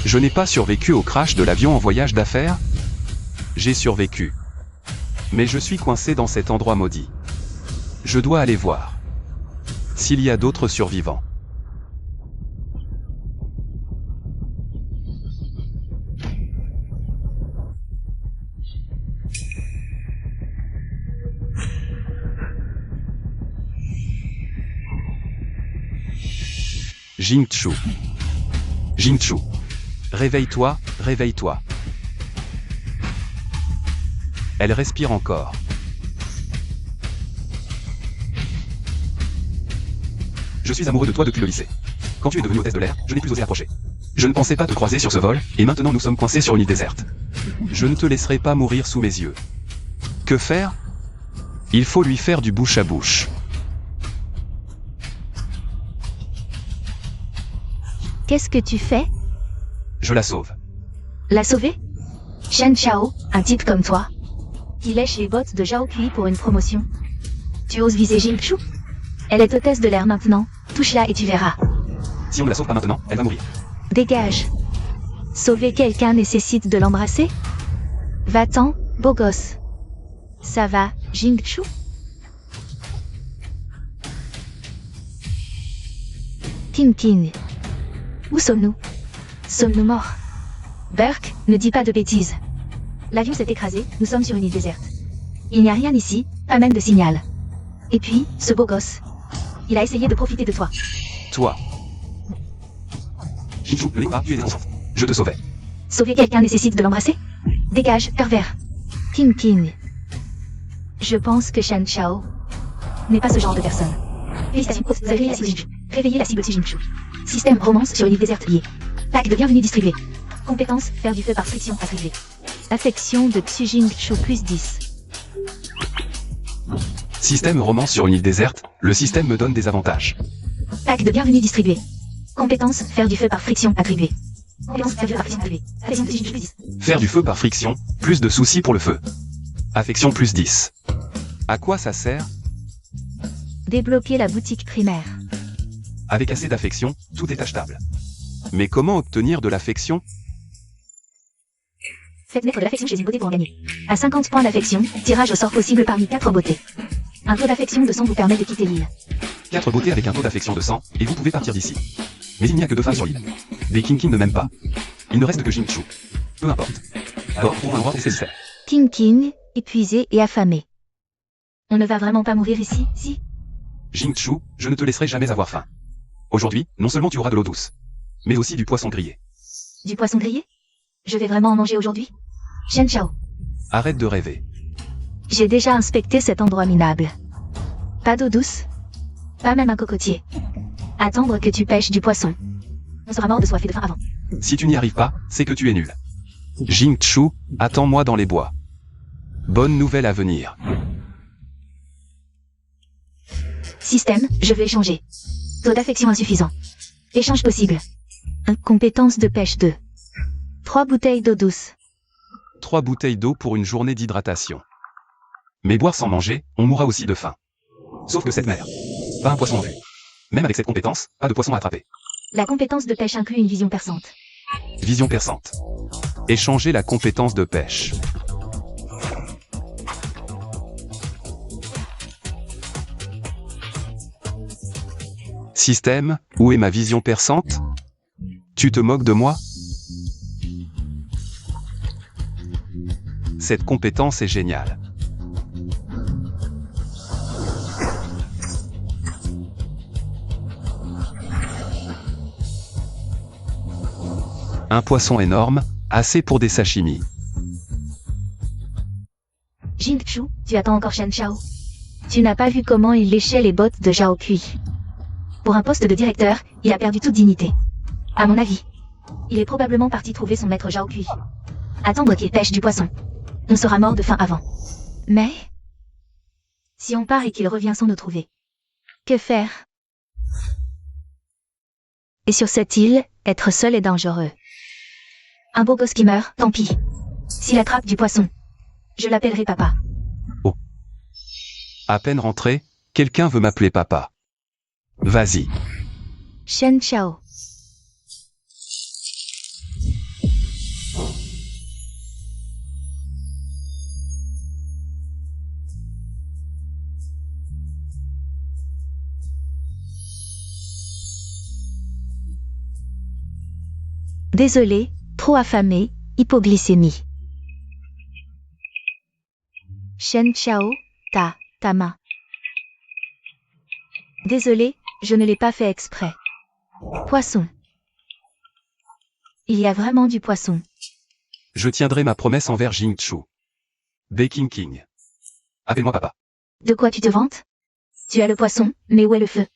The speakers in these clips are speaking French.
Je n'ai pas survécu au crash de l'avion en voyage d'affaires? J'ai survécu. Mais je suis coincé dans cet endroit maudit. Je dois aller voir s'il y a d'autres survivants. Jingchu. Jingchu. Réveille-toi, réveille-toi. Elle respire encore. Je suis amoureux de toi depuis le lycée. Quand tu es devenu hôtesse de l'air, je n'ai plus osé approcher. Je ne pensais pas te croiser sur ce vol, et maintenant nous sommes coincés sur une île déserte. Je ne te laisserai pas mourir sous mes yeux. Que faire? Il faut lui faire du bouche à bouche. Qu'est-ce que tu fais? Je la sauve. La sauver? Shen Chao, un type comme toi, qui lèche les bottes de Zhao Kui pour une promotion. Tu oses viser Jingchu? Elle est hôtesse de l'air maintenant, touche-la et tu verras. Si on ne la sauve pas maintenant, elle va mourir. Dégage. Sauver quelqu'un nécessite de l'embrasser? Va-t'en, beau gosse. Ça va, Jingchu? King King. Où sommes-nous? Sommes-nous morts? Burke, ne dis pas de bêtises. L'avion s'est écrasé, nous sommes sur une île déserte. Il n'y a rien ici, pas même de signal. Et puis, ce beau gosse. Il a essayé de profiter de toi. Toi. Jingchu, ne l'ai pas, tu es innocente. Je te sauvais. Sauver quelqu'un nécessite de l'embrasser? Dégage, pervers. King King. Je pense que Shen Chao n'est pas ce genre de personne. Félicitations, vous avez réveillé la cible Jingchu. Réveillez la cible Jingchu. Système romance sur une île déserte liée. Pack de bienvenue distribué. Compétence, faire du feu par friction attribuée. Affection de Xu Jingchu plus 10. Système romance sur une île déserte, le système me donne des avantages. Pack de bienvenue distribué. Compétence, faire du feu par friction attribuée. Compétence, faire du feu par friction attribuée. Affection de Xu Jingchu plus 10. Faire du feu par friction, plus de soucis pour le feu. Affection plus 10. À quoi ça sert? Débloquer la boutique primaire. Avec assez d'affection, tout est achetable. Mais comment obtenir de l'affection? Faites naître de l'affection chez une beauté pour en gagner. À 50 points d'affection, tirage au sort possible parmi 4 beautés. Un taux d'affection de 100 vous permet de quitter l'île. 4 beautés avec un taux d'affection de 100, et vous pouvez partir d'ici. Mais il n'y a que 2 femmes sur l'île. Des King ne m'aiment pas. Il ne reste que Jingchu. Peu importe. Alors, trouve un endroit nécessaire. King King, épuisé et affamé. On ne va vraiment pas mourir ici, si? Jingchu, je ne te laisserai jamais avoir faim. Aujourd'hui, non seulement tu auras de l'eau douce, mais aussi du poisson grillé. Du poisson grillé? Je vais vraiment en manger aujourd'hui? Shen Chao. Arrête de rêver. J'ai déjà inspecté cet endroit minable. Pas d'eau douce? Pas même un cocotier. Attendre que tu pêches du poisson. On sera mort de soif et de faim avant. Si tu n'y arrives pas, c'est que tu es nul. Jingchu, attends-moi dans les bois. Bonne nouvelle à venir. Système, je veux échanger. Taux d'affection insuffisant. Échange possible. Compétence de pêche 2. 3 bouteilles d'eau douce. 3 bouteilles d'eau pour une journée d'hydratation. Mais boire sans manger, on mourra aussi de faim. Sauf que cette mer. Pas un poisson en vue. Même avec cette compétence, pas de poisson à attraper. La compétence de pêche inclut une vision perçante. Vision perçante. Échanger la compétence de pêche. Système, où est ma vision perçante? Tu te moques de moi? Cette compétence est géniale. Un poisson énorme, assez pour des sashimi. Jingchu, tu attends encore Shen Chao? Tu n'as pas vu comment il léchait les bottes de Zhao Kui. Pour un poste de directeur, il a perdu toute dignité. À mon avis, il est probablement parti trouver son maître Zhao Kui. Attendre qu'il pêche du poisson. On sera mort de faim avant. Mais si on part et qu'il revient sans nous trouver, que faire? Et sur cette île, être seul est dangereux. Un beau gosse qui meurt, tant pis. S'il attrape du poisson, je l'appellerai papa. Oh. À peine rentré, quelqu'un veut m'appeler papa. Vas-y. Shen Chao. Désolé, trop affamé, hypoglycémie. Shen Chao, ta main. Désolé, je ne l'ai pas fait exprès. Poisson. Il y a vraiment du poisson. Je tiendrai ma promesse envers Jing-Chu. Baking King. Appelle-moi papa. De quoi tu te vantes? Tu as le poisson, mais où est le feu?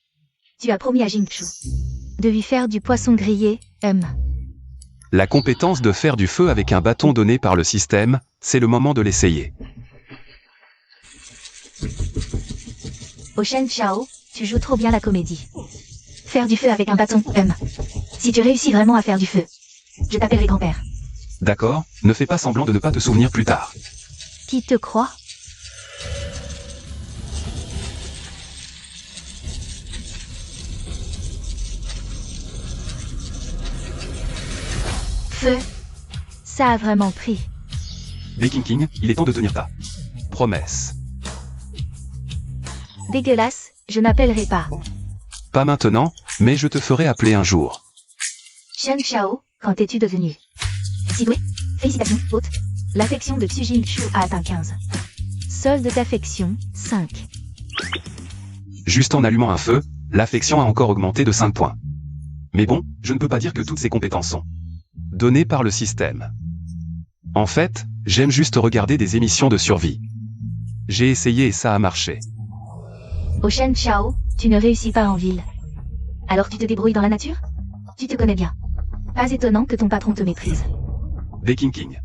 Tu as promis à Jing-Chu de lui faire du poisson grillé, La compétence de faire du feu avec un bâton donné par le système, c'est le moment de l'essayer. Au Shen Chao, tu joues trop bien la comédie. Faire du feu avec un bâton, Si tu réussis vraiment à faire du feu, je t'appellerai grand-père. D'accord, ne fais pas semblant de ne pas te souvenir plus tard. Qui te croit? Feu. Ça a vraiment pris. Baking King, il est temps de tenir ta promesse. Dégueulasse, je n'appellerai pas. Pas maintenant, mais je te ferai appeler un jour. Shen Chao, quand es-tu devenu si doué? Félicitations, hôte. L'affection de Xu Jingchu a atteint 15. Solde d'affection, 5. Juste en allumant un feu, l'affection a encore augmenté de 5 points. Mais bon, je ne peux pas dire que toutes ces compétences sont données par le système. En fait, j'aime juste regarder des émissions de survie. J'ai essayé et ça a marché. Au Shen Chao, tu ne réussis pas en ville. Alors tu te débrouilles dans la nature? Tu te connais bien. Pas étonnant que ton patron te méprise. Baking King.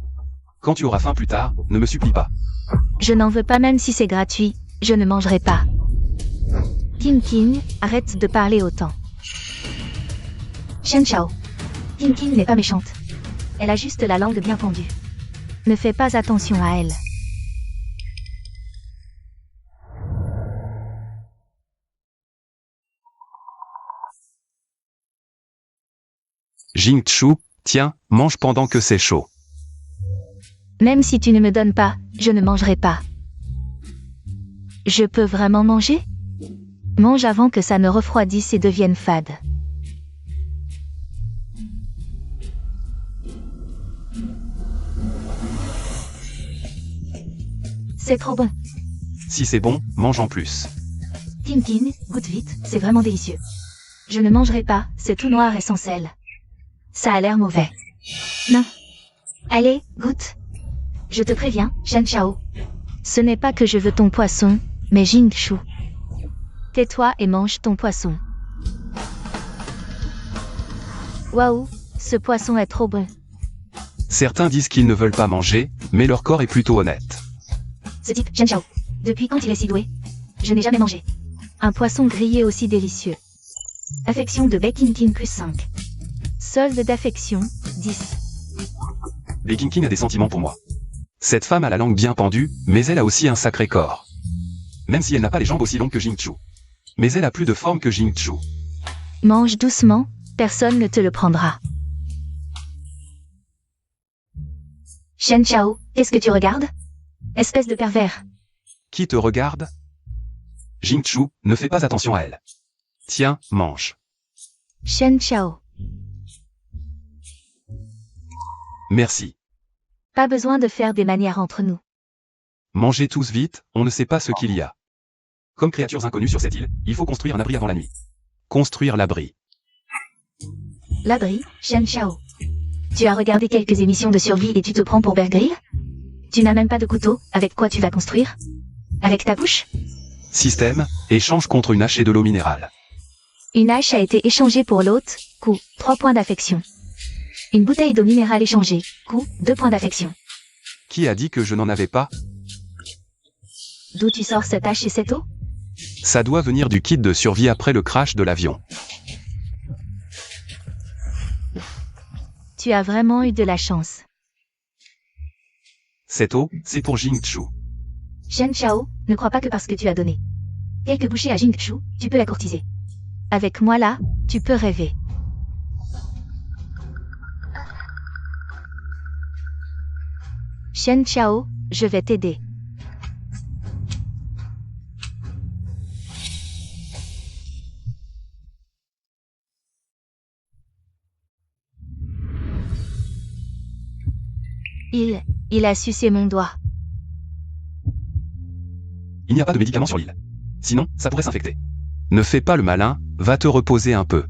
Quand tu auras faim plus tard, ne me supplie pas. Je n'en veux pas même si c'est gratuit, je ne mangerai pas. King, arrête de parler autant. Shen Chao. King n'est pas méchante. Elle a juste la langue bien pendue. Ne fais pas attention à elle. Jing-Chu, tiens, mange pendant que c'est chaud. Même si tu ne me donnes pas, je ne mangerai pas. Je peux vraiment manger? Mange avant que ça ne refroidisse et devienne fade. C'est trop bon. Si c'est bon, mange en plus. King, goûte vite, c'est vraiment délicieux. Je ne mangerai pas, c'est tout noir et sans sel. Ça a l'air mauvais. Non. Allez, goûte. Je te préviens, Shen Chao. Ce n'est pas que je veux ton poisson, mais Jing-Chu. Tais-toi et mange ton poisson. Waouh, ce poisson est trop bon. Certains disent qu'ils ne veulent pas manger, mais leur corps est plutôt honnête. Ce type, Shen Chao. Depuis quand il est si doué? Je n'ai jamais mangé un poisson grillé aussi délicieux. Affection de Baking King plus 5. Solde d'affection, 10. Baking King a des sentiments pour moi. Cette femme a la langue bien pendue, mais elle a aussi un sacré corps. Même si elle n'a pas les jambes aussi longues que Jing-Chu. Mais elle a plus de forme que Jing-Chu. Mange doucement, personne ne te le prendra. Shen Chao, qu'est-ce que tu regardes? Espèce de pervers. Qui te regarde? Jing-Chu, ne fais pas attention à elle. Tiens, mange. Shen Chao. Merci. Pas besoin de faire des manières entre nous. Mangez tous vite, on ne sait pas ce qu'il y a. Comme créatures inconnues sur cette île, il faut construire un abri avant la nuit. Construire l'abri. L'abri, Shen Chao. Tu as regardé quelques émissions de survie et tu te prends pour Bear Grylls? Tu n'as même pas de couteau, avec quoi tu vas construire? Avec ta bouche? Système, échange contre une hache et de l'eau minérale. Une hache a été échangée pour l'hôte, coût, 3 points d'affection. Une bouteille d'eau minérale échangée, coût, 2 points d'affection. Qui a dit que je n'en avais pas? D'où tu sors cette hache et cette eau? Ça doit venir du kit de survie après le crash de l'avion. Tu as vraiment eu de la chance. Cette eau, c'est pour Jing-Chu. Shen Chao, ne crois pas que parce que tu as donné quelques bouchées à Jing-Chu, tu peux la courtiser. Avec moi là, tu peux rêver. Shen Chao, je vais t'aider. Il a sucé mon doigt. Il n'y a pas de médicaments sur l'île. Sinon, ça pourrait s'infecter. Ne fais pas le malin, va te reposer un peu.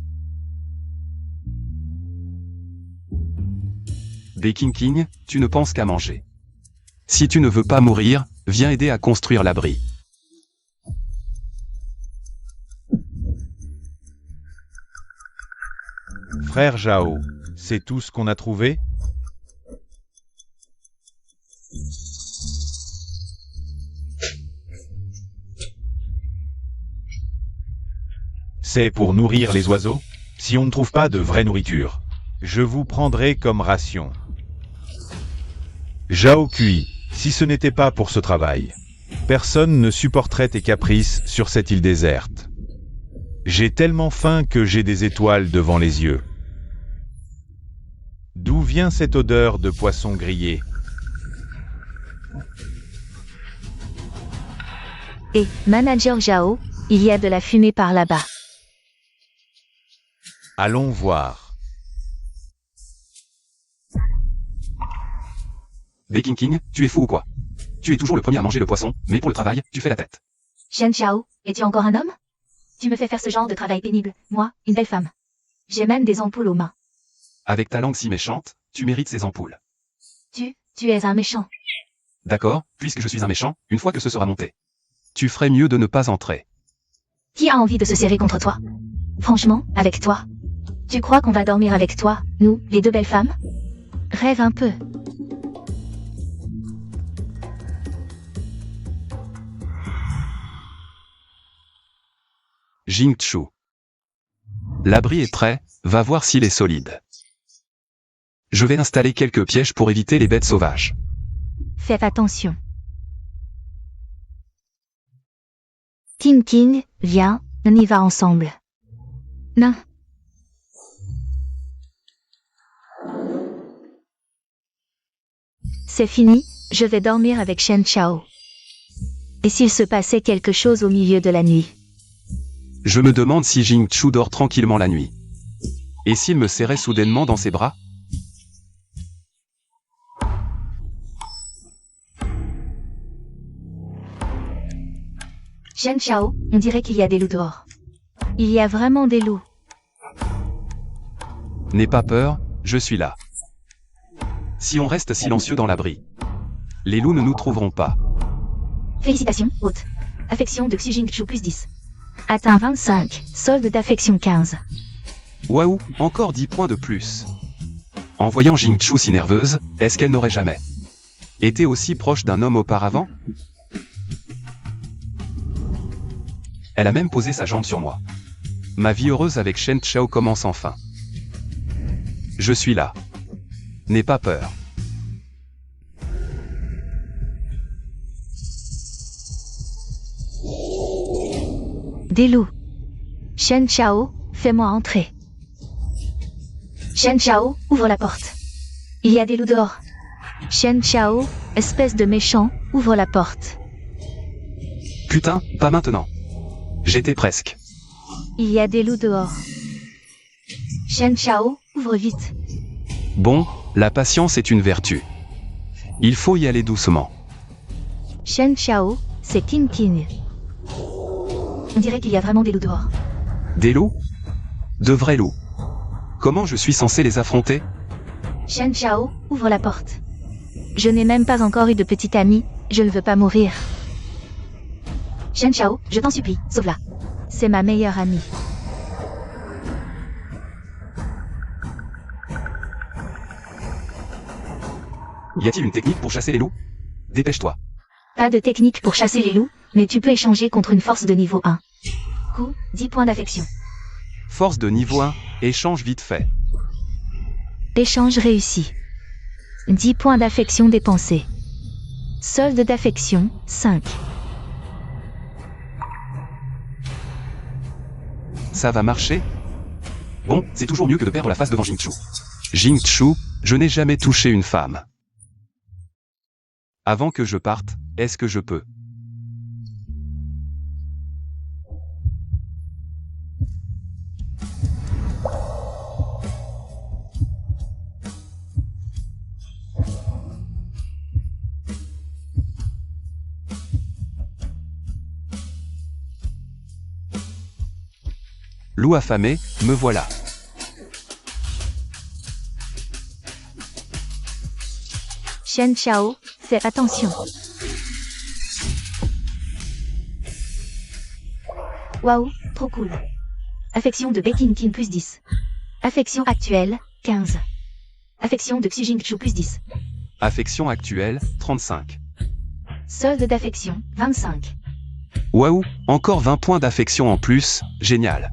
Baking King, tu ne penses qu'à manger. Si tu ne veux pas mourir, viens aider à construire l'abri. Frère Zhao, c'est tout ce qu'on a trouvé? C'est pour nourrir les oiseaux? Si on ne trouve pas de vraie nourriture, je vous prendrai comme ration. Zhao Kui, si ce n'était pas pour ce travail, personne ne supporterait tes caprices sur cette île déserte. J'ai tellement faim que j'ai des étoiles devant les yeux. D'où vient cette odeur de poisson grillé? Et, manager Zhao, il y a de la fumée par là-bas. Allons voir. Baking King, tu es fou ou quoi? Tu es toujours le premier à manger le poisson, mais pour le travail, tu fais la tête. Shen Chao, es-tu encore un homme? Tu me fais faire ce genre de travail pénible, moi, une belle femme. J'ai même des ampoules aux mains. Avec ta langue si méchante, tu mérites ces ampoules. Tu es un méchant. D'accord, puisque je suis un méchant, une fois que ce sera monté. Tu ferais mieux de ne pas entrer. Qui a envie de se serrer contre toi? Franchement, avec toi. Tu crois qu'on va dormir avec toi, nous, les deux belles femmes? Rêve un peu. Jing Chu. L'abri est prêt, va voir s'il est solide. Je vais installer quelques pièges pour éviter les bêtes sauvages. Faites attention. Tim King, viens, on y va ensemble. Non. C'est fini, je vais dormir avec Shen Chao. Et s'il se passait quelque chose au milieu de la nuit? Je me demande si Jing Chu dort tranquillement la nuit. Et s'il me serrait soudainement dans ses bras? Shen Chao, on dirait qu'il y a des loups dehors. Il y a vraiment des loups. N'aie pas peur, je suis là. Si on reste silencieux dans l'abri, les loups ne nous trouveront pas. Félicitations, hôte. Affection de Xu Jingchu plus 10. Atteint 25, solde d'affection 15. Waouh, encore 10 points de plus. En voyant Jing Chu si nerveuse, est-ce qu'elle n'aurait jamais été aussi proche d'un homme auparavant? Elle a même posé sa jambe sur moi. Ma vie heureuse avec Shen Chao commence enfin. Je suis là. N'aie pas peur. Des loups. Shen Chao, fais-moi entrer. Shen Chao, ouvre la porte. Il y a des loups dehors. Shen Chao, espèce de méchant, ouvre la porte. Putain, pas maintenant. J'étais presque. Il y a des loups dehors. Shen Chao, ouvre vite. Bon, la patience est une vertu. Il faut y aller doucement. Shen Chao, c'est King King. On dirait qu'il y a vraiment des loups dehors. Des loups? De vrais loups. Comment je suis censé les affronter? Shen Chao, ouvre la porte. Je n'ai même pas encore eu de petite amie, je ne veux pas mourir. Shen Chao, je t'en supplie, sauve-la. C'est ma meilleure amie. Y a-t-il une technique pour chasser les loups? Dépêche-toi. Pas de technique pour chasser les loups, mais tu peux échanger contre une force de niveau 1. Coup, 10 points d'affection. Force de niveau 1, échange vite fait. Échange réussi. 10 points d'affection dépensés. Solde d'affection, 5. Ça va marcher? Bon, c'est toujours mieux que de perdre la face devant Jing Chu. Jing Chu, je n'ai jamais touché une femme. Avant que je parte, est-ce que je peux? Loup affamé, me voilà. Shen Chao, fais attention. Waouh, trop cool. Affection de Baking King plus 10. Affection actuelle, 15. Affection de Xu Jingchu plus 10. Affection actuelle, 35. Solde d'affection, 25. Waouh, encore 20 points d'affection en plus, génial.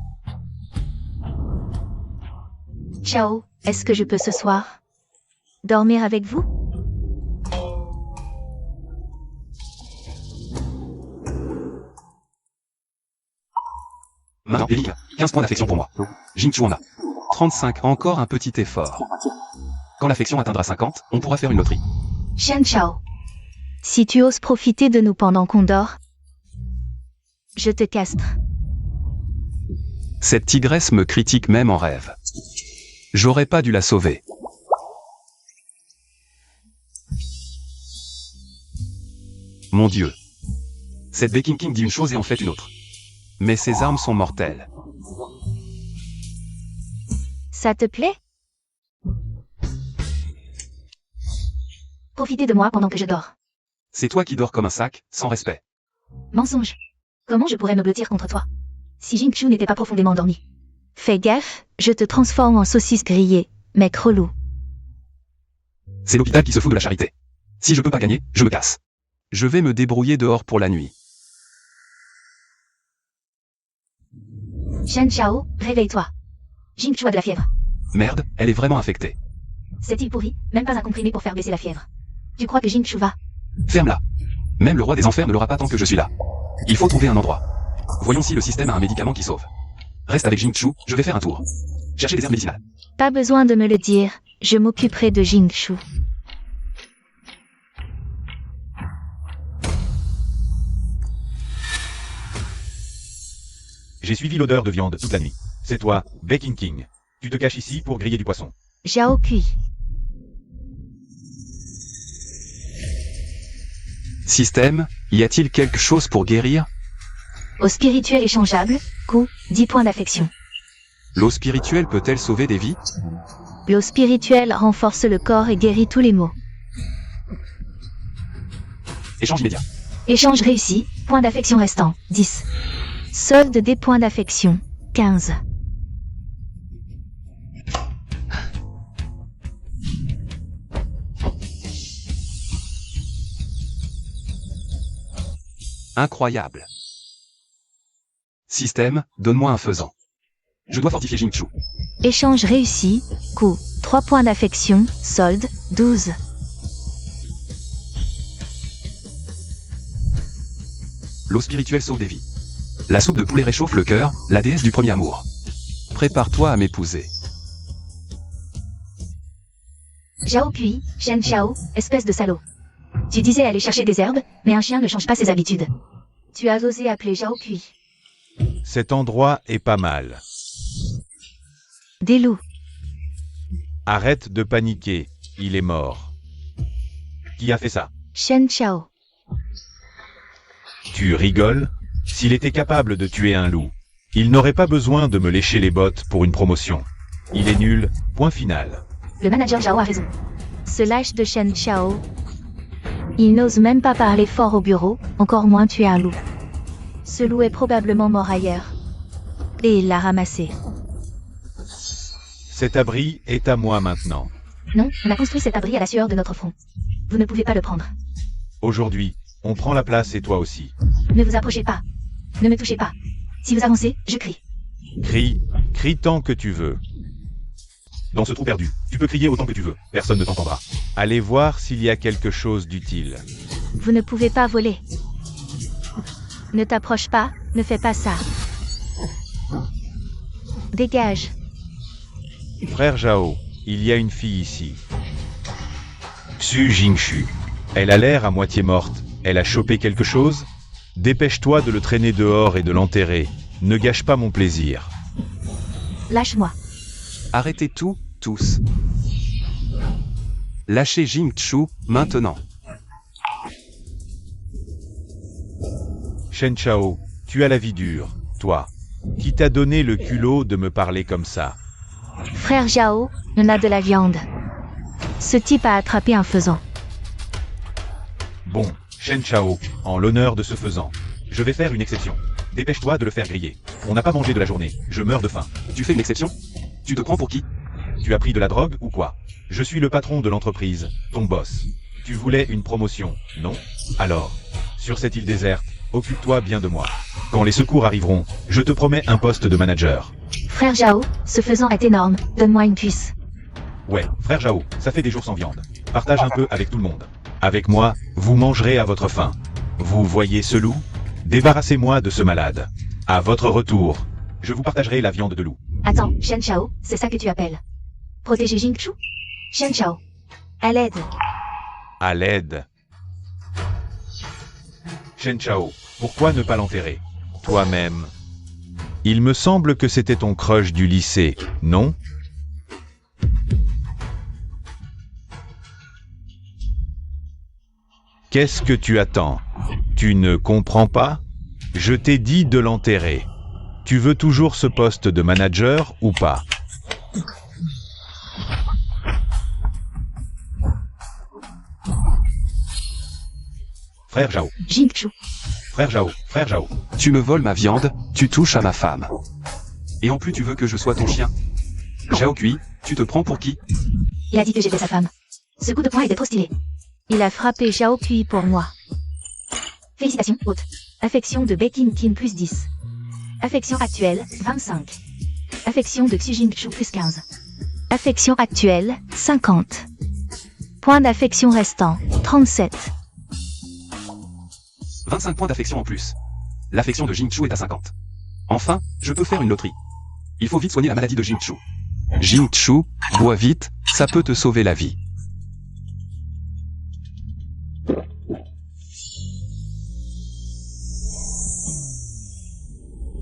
Ciao, est-ce que je peux ce soir dormir avec vous? Maintenant, Ellie, 15 points d'affection pour moi. Jingchu en a 35, encore un petit effort. Quand l'affection atteindra 50, on pourra faire une loterie. Shen Chao. Si tu oses profiter de nous pendant qu'on dort, je te castre. Cette tigresse me critique même en rêve. J'aurais pas dû la sauver. Mon Dieu. Cette Baking King dit une chose et en fait une autre. Mais ses armes sont mortelles. Ça te plaît? Profitez de moi pendant que je dors. C'est toi qui dors comme un sac, sans respect. Mensonge. Comment je pourrais me blottir contre toi? Si Jingchu n'était pas profondément endormi. Fais gaffe, je te transforme en saucisse grillée, mec relou. C'est l'hôpital qui se fout de la charité. Si je peux pas gagner, je me casse. Je vais me débrouiller dehors pour la nuit. Shen Chao, réveille-toi. Jingchu a de la fièvre. Merde, elle est vraiment infectée. Cette île pourrie, même pas un comprimé pour faire baisser la fièvre. Tu crois que Jingchu va? Ferme-la. Même le roi des enfers ne l'aura pas tant que je suis là. Il faut trouver un endroit. Voyons si le système a un médicament qui sauve. Reste avec Jingchu, je vais faire un tour. Chercher des herbes médicinales. Pas besoin de me le dire, je m'occuperai de Jingchu. J'ai suivi l'odeur de viande toute la nuit. C'est toi, Baking King. Tu te caches ici pour griller du poisson. Zhao Kui. Système, y a-t-il quelque chose pour guérir? Au spirituel échangeable, coup, 10 points d'affection. L'eau spirituelle peut-elle sauver des vies? L'eau spirituelle renforce le corps et guérit tous les maux. Échange immédiat. Échange réussi, points d'affection restant, 10. Solde des points d'affection, 15. Incroyable. Système, donne-moi un faisan. Je dois fortifier Jingchu. Échange réussi, coup, 3 points d'affection, solde, 12. L'eau spirituelle sauve des vies. La soupe de poulet réchauffe le cœur, la déesse du premier amour. Prépare-toi à m'épouser. Zhao Kui, Shen Chao, espèce de salaud. Tu disais aller chercher des herbes, mais un chien ne change pas ses habitudes. Tu as osé appeler Zhao Kui. Cet endroit est pas mal. Des loups. Arrête de paniquer, il est mort. Qui a fait ça? Shen Chao. Tu rigoles? S'il était capable de tuer un loup, il n'aurait pas besoin de me lécher les bottes pour une promotion. Il est nul, point final. Le manager Zhao a raison. Ce lâche de Shen Chao. Il n'ose même pas parler fort au bureau, encore moins tuer un loup. Ce loup est probablement mort ailleurs. Et il l'a ramassé. Cet abri est à moi maintenant. Non, on a construit cet abri à la sueur de notre front. Vous ne pouvez pas le prendre. Aujourd'hui, on prend la place et toi aussi. Ne vous approchez pas. Ne me touchez pas. Si vous avancez, je crie. Crie tant que tu veux. Dans ce trou perdu, tu peux crier autant que tu veux, personne ne t'entendra. Allez voir s'il y a quelque chose d'utile. Vous ne pouvez pas voler. Ne t'approche pas, ne fais pas ça. Dégage. Frère Zhao, il y a une fille ici. Xu Jingchu. Elle a l'air à moitié morte. Elle a chopé quelque chose? Dépêche-toi de le traîner dehors et de l'enterrer. Ne gâche pas mon plaisir. Lâche-moi. Arrêtez tout, tous. Lâchez Jingchu, maintenant. Shen Chao, tu as la vie dure, toi. Qui t'a donné le culot de me parler comme ça? Frère Zhao, on a de la viande. Ce type a attrapé un faisan. Bon, Shen Chao, en l'honneur de ce faisan, je vais faire une exception. Dépêche-toi de le faire griller. On n'a pas mangé de la journée, je meurs de faim. Tu fais une exception? Tu te prends pour qui? Tu as pris de la drogue ou quoi? Je suis le patron de l'entreprise, ton boss. Tu voulais une promotion, non? Alors, sur cette île déserte, occupe-toi bien de moi. Quand les secours arriveront, je te promets un poste de manager. Frère Zhao, ce faisan est énorme. Donne-moi une cuisse. Ouais, frère Zhao, ça fait des jours sans viande. Partage un peu avec tout le monde. Avec moi, vous mangerez à votre faim. Vous voyez ce loup? Débarrassez-moi de ce malade. À votre retour, je vous partagerai la viande de loup. Attends, Shen Chao, c'est ça que tu appelles protéger Jingchu? Shen Chao. À l'aide. À l'aide. Shen Chao, pourquoi ne pas l'enterrer? Toi-même. Il me semble que c'était ton crush du lycée, non? Qu'est-ce que tu attends? Tu ne comprends pas? Je t'ai dit de l'enterrer. Tu veux toujours ce poste de manager ou pas? Frère Zhao. Jingchu. Frère Zhao. Frère Zhao. Tu me voles ma viande, tu touches à ma femme. Et en plus tu veux que je sois ton chien? Zhao Kui, tu te prends pour qui? Il a dit que j'étais sa femme. Ce coup de poing était trop stylé. Il a frappé Zhao Kui pour moi. Félicitations, hôte. Affection de Beijing Qin plus 10. Affection actuelle, 25. Affection de Xu Jingchu plus 15. Affection actuelle, 50. Point d'affection restant, 37. 25 points d'affection en plus. L'affection de Jingchu est à 50. Enfin, je peux faire une loterie. Il faut vite soigner la maladie de Jingchu. Jingchu, bois vite, ça peut te sauver la vie.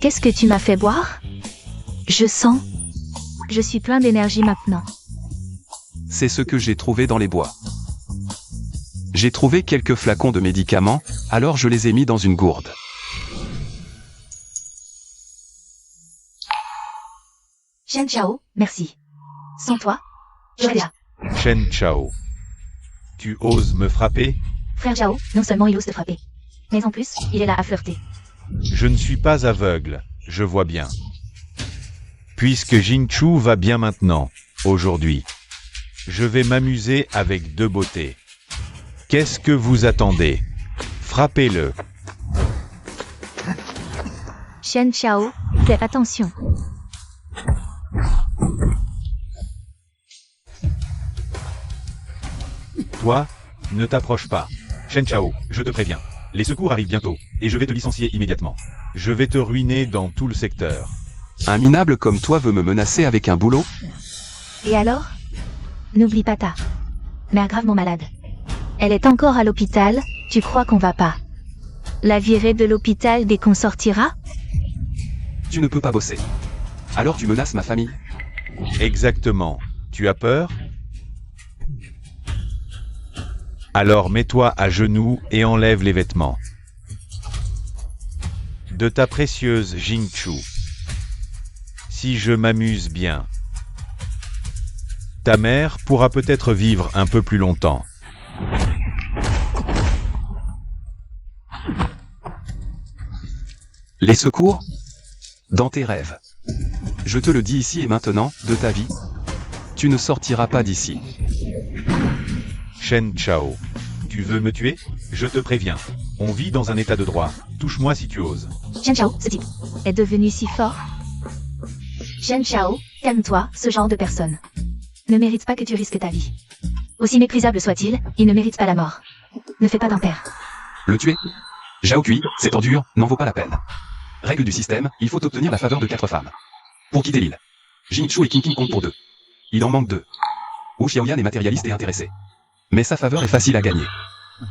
Qu'est-ce que tu m'as fait boire? Je sens. Je suis plein d'énergie maintenant. C'est ce que j'ai trouvé dans les bois. J'ai trouvé quelques flacons de médicaments, alors je les ai mis dans une gourde. Shen Chao, merci. Sans toi, j'aurais déjà. Shen Chao. Tu oses me frapper? Frère Zhao, non seulement il ose te frapper, mais en plus, il est là à flirter. Je ne suis pas aveugle, je vois bien. Puisque Jingchu va bien maintenant, aujourd'hui, je vais m'amuser avec deux beautés. Qu'est-ce que vous attendez? Frappez-le. Shen Chao, fais attention. Toi, ne t'approche pas. Shen Chao, je te préviens. Les secours arrivent bientôt, et je vais te licencier immédiatement. Je vais te ruiner dans tout le secteur. Un minable comme toi veut me menacer avec un boulot? Et alors? N'oublie pas ta mère gravement malade. Elle est encore à l'hôpital, tu crois qu'on va pas la virer de l'hôpital dès qu'on sortira? Tu ne peux pas bosser. Alors tu menaces ma famille? Exactement. Tu as peur? Alors mets-toi à genoux et enlève les vêtements. De ta précieuse Jingchu. Si je m'amuse bien. Ta mère pourra peut-être vivre un peu plus longtemps. Les secours? Dans tes rêves. Je te le dis ici et maintenant, de ta vie. Tu ne sortiras pas d'ici. Shen Chao. Tu veux me tuer? Je te préviens. On vit dans un état de droit. Touche-moi si tu oses. Shen Chao, ce type est devenu si fort. Shen Chao, calme-toi, ce genre de personne ne mérite pas que tu risques ta vie. Aussi méprisable soit-il, il ne mérite pas la mort. Ne fais pas d'impair. Le tuer? Zhao Kui, cette ordure, n'en vaut pas la peine. Règle du système, il faut obtenir la faveur de 4 femmes. Pour quitter l'île. Jingchu et Qin comptent pour 2. Il en manque 2. Wu Xiaoyan est matérialiste et intéressé. Mais sa faveur est facile à gagner.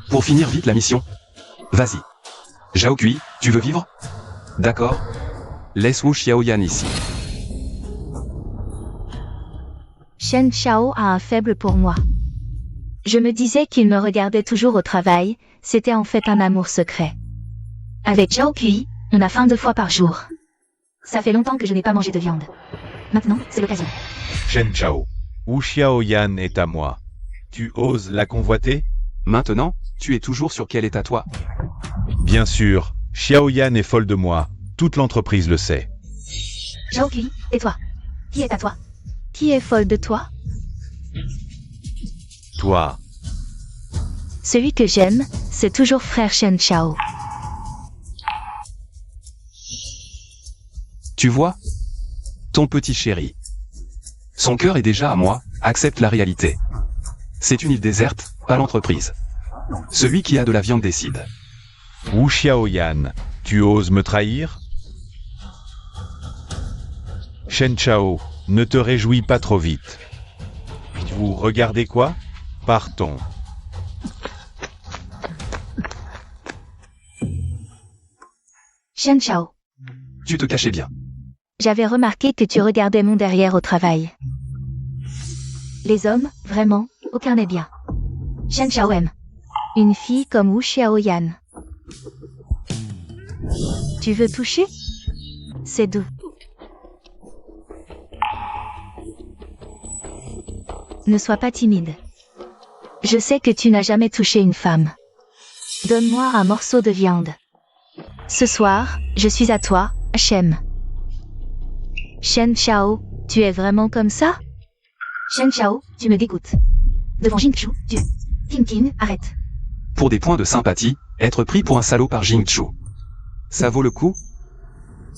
Pour finir vite la mission. Vas-y. Zhao Kui, tu veux vivre? D'accord. Laisse Wu Xiaoyan ici. Shen Chao a un faible pour moi. Je me disais qu'il me regardait toujours au travail, c'était en fait un amour secret. Avec Zhao Kui, on a faim 2 fois par jour. Ça fait longtemps que je n'ai pas mangé de viande. Maintenant, c'est l'occasion. Shen Chao. Wu Xiaoyan est à moi. Tu oses la convoiter? Maintenant, tu es toujours sûr qu'elle est à toi. Bien sûr, Xiaoyan est folle de moi. Toute l'entreprise le sait. Zhao Kui, et toi? Qui est à toi? Qui est folle de toi? Toi. Celui que j'aime, c'est toujours frère Shen Chao. Tu vois? Ton petit chéri. Son cœur est déjà à moi, accepte la réalité. C'est une île déserte, pas l'entreprise. Celui qui a de la viande décide. Wu Xiaoyan, tu oses me trahir? Shen Chao, ne te réjouis pas trop vite. Vous regardez quoi? Partons. Shen Chao. Tu te cachais bien. J'avais remarqué que tu regardais mon derrière au travail. Les hommes, vraiment, aucun n'est bien. Shen Chao aime une fille comme Wu Xiaoyan. Tu veux toucher? C'est doux. Ne sois pas timide. Je sais que tu n'as jamais touché une femme. Donne-moi un morceau de viande. Ce soir, je suis à toi, Shem. Shen Chao, tu es vraiment comme ça? Shen Chao, tu me dégoûtes. Devant Jingchu, tu... Tintin, arrête. Pour des points de sympathie, être pris pour un salaud par Jingchu. Ça vaut le coup?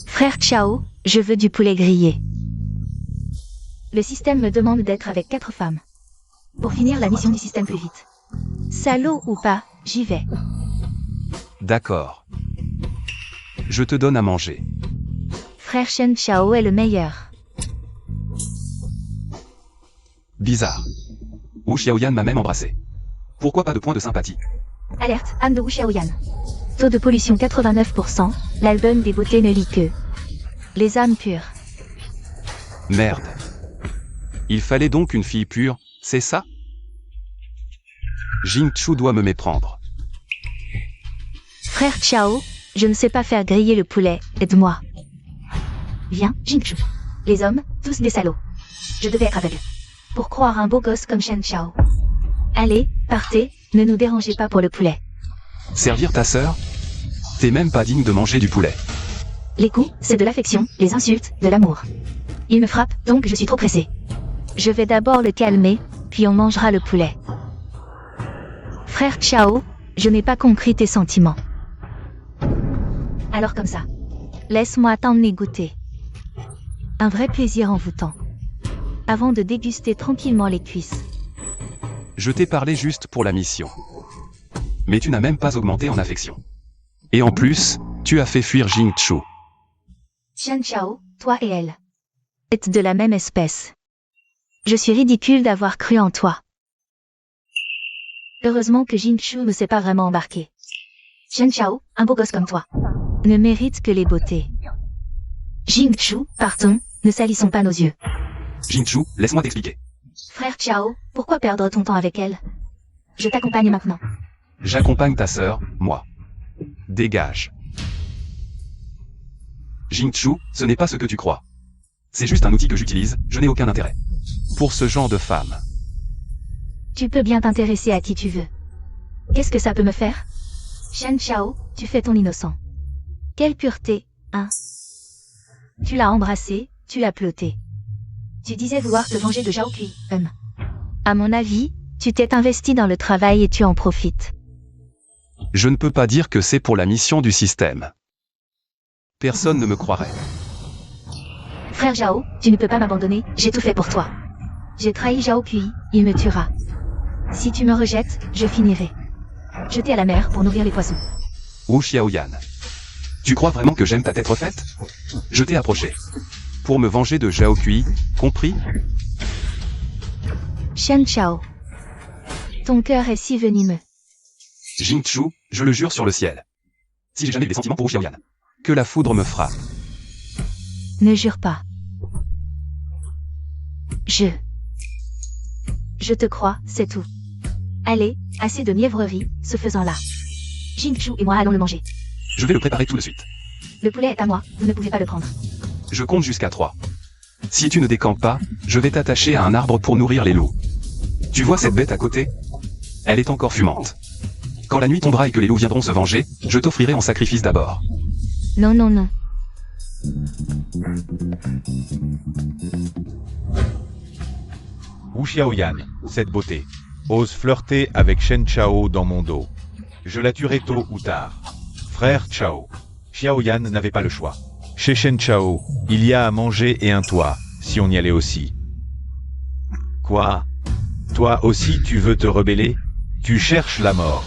Frère Chao, je veux du poulet grillé. Le système me demande d'être avec 4 femmes. Pour finir la mission du système plus vite. Salaud ou pas, j'y vais. D'accord. Je te donne à manger. Frère Shen Chao est le meilleur. Bizarre. Wu Xiaoyan m'a même embrassé. Pourquoi pas de points de sympathie? Alerte, âme de Wu Xiaoyan. Taux de pollution 89%, l'album des beautés ne lit que les âmes pures. Merde. Il fallait donc une fille pure, c'est ça? Jingchu doit me méprendre. Frère Chao, je ne sais pas faire griller le poulet, aide-moi. Viens, Jingchu. Les hommes, tous des salauds. Je devais être aveugle. Pour croire un beau gosse comme Shen Chao. Allez, partez, ne nous dérangez pas pour le poulet. Servir ta sœur? T'es même pas digne de manger du poulet. Les coups, c'est de l'affection, les insultes, de l'amour. Il me frappe, donc je suis trop pressé. Je vais d'abord le calmer, puis on mangera le poulet. Frère Chao, je n'ai pas compris tes sentiments. Alors comme ça. Laisse-moi t'emmener goûter. Un vrai plaisir envoûtant. Avant de déguster tranquillement les cuisses. Je t'ai parlé juste pour la mission. Mais tu n'as même pas augmenté en affection. Et en plus, tu as fait fuir Jingchu. Shen Chao, toi et elle êtes de la même espèce. Je suis ridicule d'avoir cru en toi. Heureusement que Jingchu ne s'est pas vraiment embarqué. Shen Chao, un beau gosse comme toi, ne mérite que les beautés. Jingchu, partons, ne salissons pas nos yeux. Jingchu, laisse-moi t'expliquer. Frère Chao, pourquoi perdre ton temps avec elle? Je t'accompagne maintenant. J'accompagne ta sœur, moi. Dégage. Jingchu, ce n'est pas ce que tu crois. C'est juste un outil que j'utilise, je n'ai aucun intérêt. Pour ce genre de femme. Tu peux bien t'intéresser à qui tu veux. Qu'est-ce que ça peut me faire? Shen Chao, tu fais ton innocent. Quelle pureté, hein? Tu l'as embrassé, tu l'as ploté. Tu disais vouloir te venger de Zhao Kui, À mon avis, tu t'es investi dans le travail et tu en profites. Je ne peux pas dire que c'est pour la mission du système. Personne ne me croirait. Frère Zhao, tu ne peux pas m'abandonner, j'ai tout fait pour toi. J'ai trahi Zhao Kui, il me tuera. Si tu me rejettes, je finirai jeté à la mer pour nourrir les poissons. Wu Xiaoyan. Tu crois vraiment que j'aime ta tête refaite? Je t'ai approché. Pour me venger de Zhao Kui, compris? Shen Chao. Ton cœur est si venimeux. Jingchu, je le jure sur le ciel. Si j'ai jamais eu des sentiments pour Wu Xiaoyan, que la foudre me frappe. Ne jure pas. Je te crois, c'est tout. Allez, assez de mièvrerie, ce faisant là. Jingchu et moi allons le manger. Je vais le préparer tout de suite. Le poulet est à moi, vous ne pouvez pas le prendre. Je compte jusqu'à 3. Si tu ne décampes pas, je vais t'attacher à un arbre pour nourrir les loups. Tu vois cette bête à côté? Elle est encore fumante. Quand la nuit tombera et que les loups viendront se venger, je t'offrirai en sacrifice d'abord. Non, non, non. Wu Xiaoyan, cette beauté, ose flirter avec Shen Chao dans mon dos. Je la tuerai tôt ou tard. Frère Chao. Xiaoyan n'avait pas le choix. Chez Shen Chao, il y a à manger et un toit, si on y allait aussi. Quoi? Toi aussi tu veux te rebeller? Tu cherches la mort.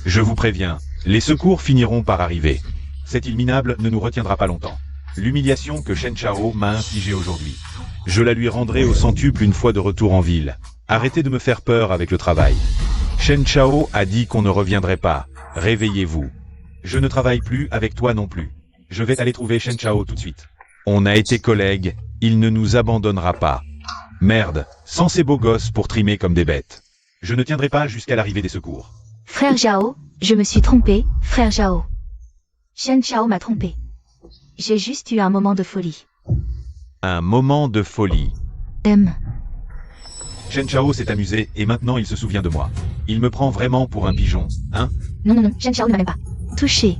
Je vous préviens, les secours finiront par arriver. Cette île minable ne nous retiendra pas longtemps. L'humiliation que Shen Chao m'a infligée aujourd'hui. Je la lui rendrai au centuple une fois de retour en ville. Arrêtez de me faire peur avec le travail. Shen Chao a dit qu'on ne reviendrait pas. Réveillez-vous. Je ne travaille plus avec toi non plus. Je vais aller trouver Shen Chao tout de suite. On a été collègues, il ne nous abandonnera pas. Merde, sans ces beaux gosses pour trimer comme des bêtes. Je ne tiendrai pas jusqu'à l'arrivée des secours. Frère Zhao, je me suis trompé, frère Zhao. Shen Chao m'a trompé. J'ai juste eu un moment de folie. Un moment de folie. Shen Chao s'est amusé et maintenant il se souvient de moi. Il me prend vraiment pour un pigeon, hein? Non, non, non, Shen Chao ne m'a même pas touché.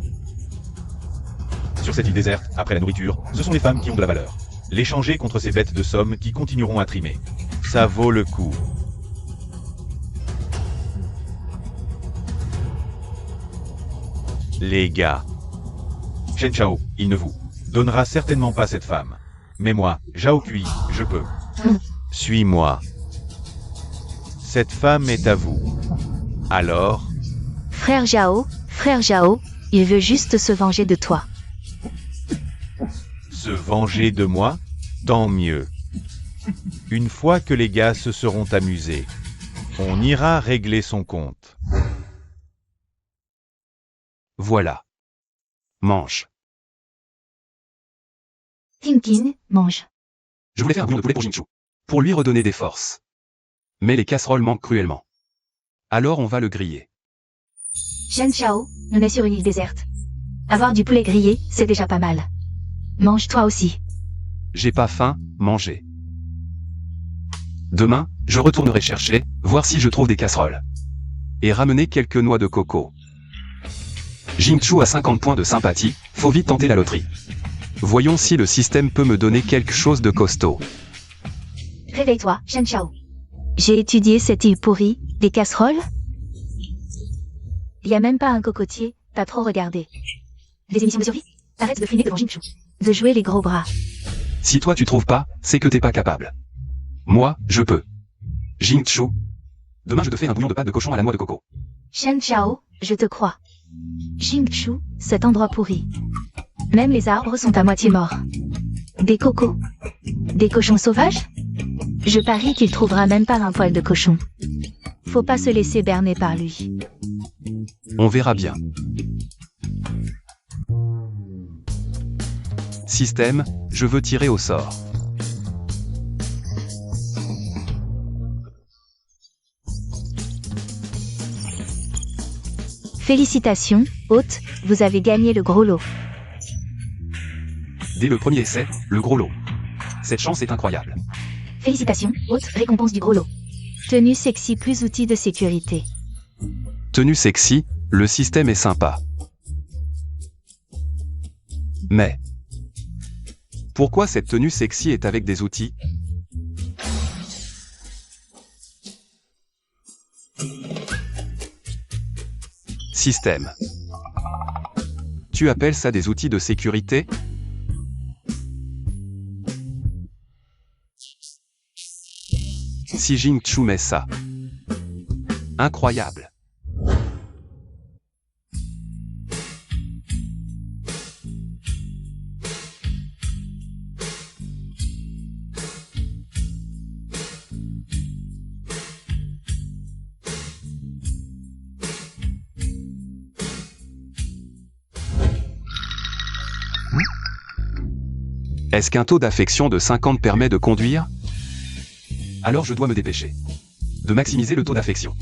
Sur cette île déserte, après la nourriture, ce sont les femmes qui ont de la valeur. L'échanger contre ces bêtes de somme qui continueront à trimer. Ça vaut le coup. Les gars. Shen Chao, il ne vous donnera certainement pas cette femme. Mais moi, Zhao Kui, je peux. Suis-moi. Cette femme est à vous. Alors? Frère Zhao, il veut juste se venger de toi. Se venger de moi? Tant mieux. Une fois que les gars se seront amusés, on ira régler son compte. Voilà. Mange. Tinkin, mange. Je voulais faire un bouillon de poulet pour Jingchu. Pour lui redonner des forces. Mais les casseroles manquent cruellement. Alors on va le griller. Shen Chao, on est sur une île déserte. Avoir du poulet grillé, c'est déjà pas mal. Mange toi aussi. J'ai pas faim, manger. Demain, je retournerai chercher, voir si je trouve des casseroles. Et ramener quelques noix de coco. Jingchu a 50 points de sympathie, faut vite tenter la loterie. Voyons si le système peut me donner quelque chose de costaud. Réveille-toi, Shen Chao. J'ai étudié cette île pourrie, des casseroles? Y a même pas un cocotier, t'as trop regardé. Des émissions de survie? Arrête de frimer devant Jingchu. De jouer les gros bras. Si toi tu trouves pas, c'est que t'es pas capable. Moi, je peux. Jingchu. Demain je te fais un bouillon de pâte de cochon à la noix de coco. Shen Chao, je te crois. Jingchu, cet endroit pourri. Même les arbres sont à moitié morts. Des cocos. Des cochons sauvages? Je parie qu'il trouvera même pas un poil de cochon. Faut pas se laisser berner par lui. On verra bien. Système, je veux tirer au sort. Félicitations, hôte, vous avez gagné le gros lot. Dès le premier essai, le gros lot. Cette chance est incroyable. Félicitations, hôte, récompense du gros lot. Tenue sexy plus outil de sécurité. Tenue sexy, le système est sympa. Mais pourquoi cette tenue sexy est avec des outils? Système. Tu appelles ça des outils de sécurité? Si Jingchu met ça. Incroyable. Est-ce qu'un taux d'affection de 50 permet de conduire? Alors je dois me dépêcher. De maximiser le taux d'affection.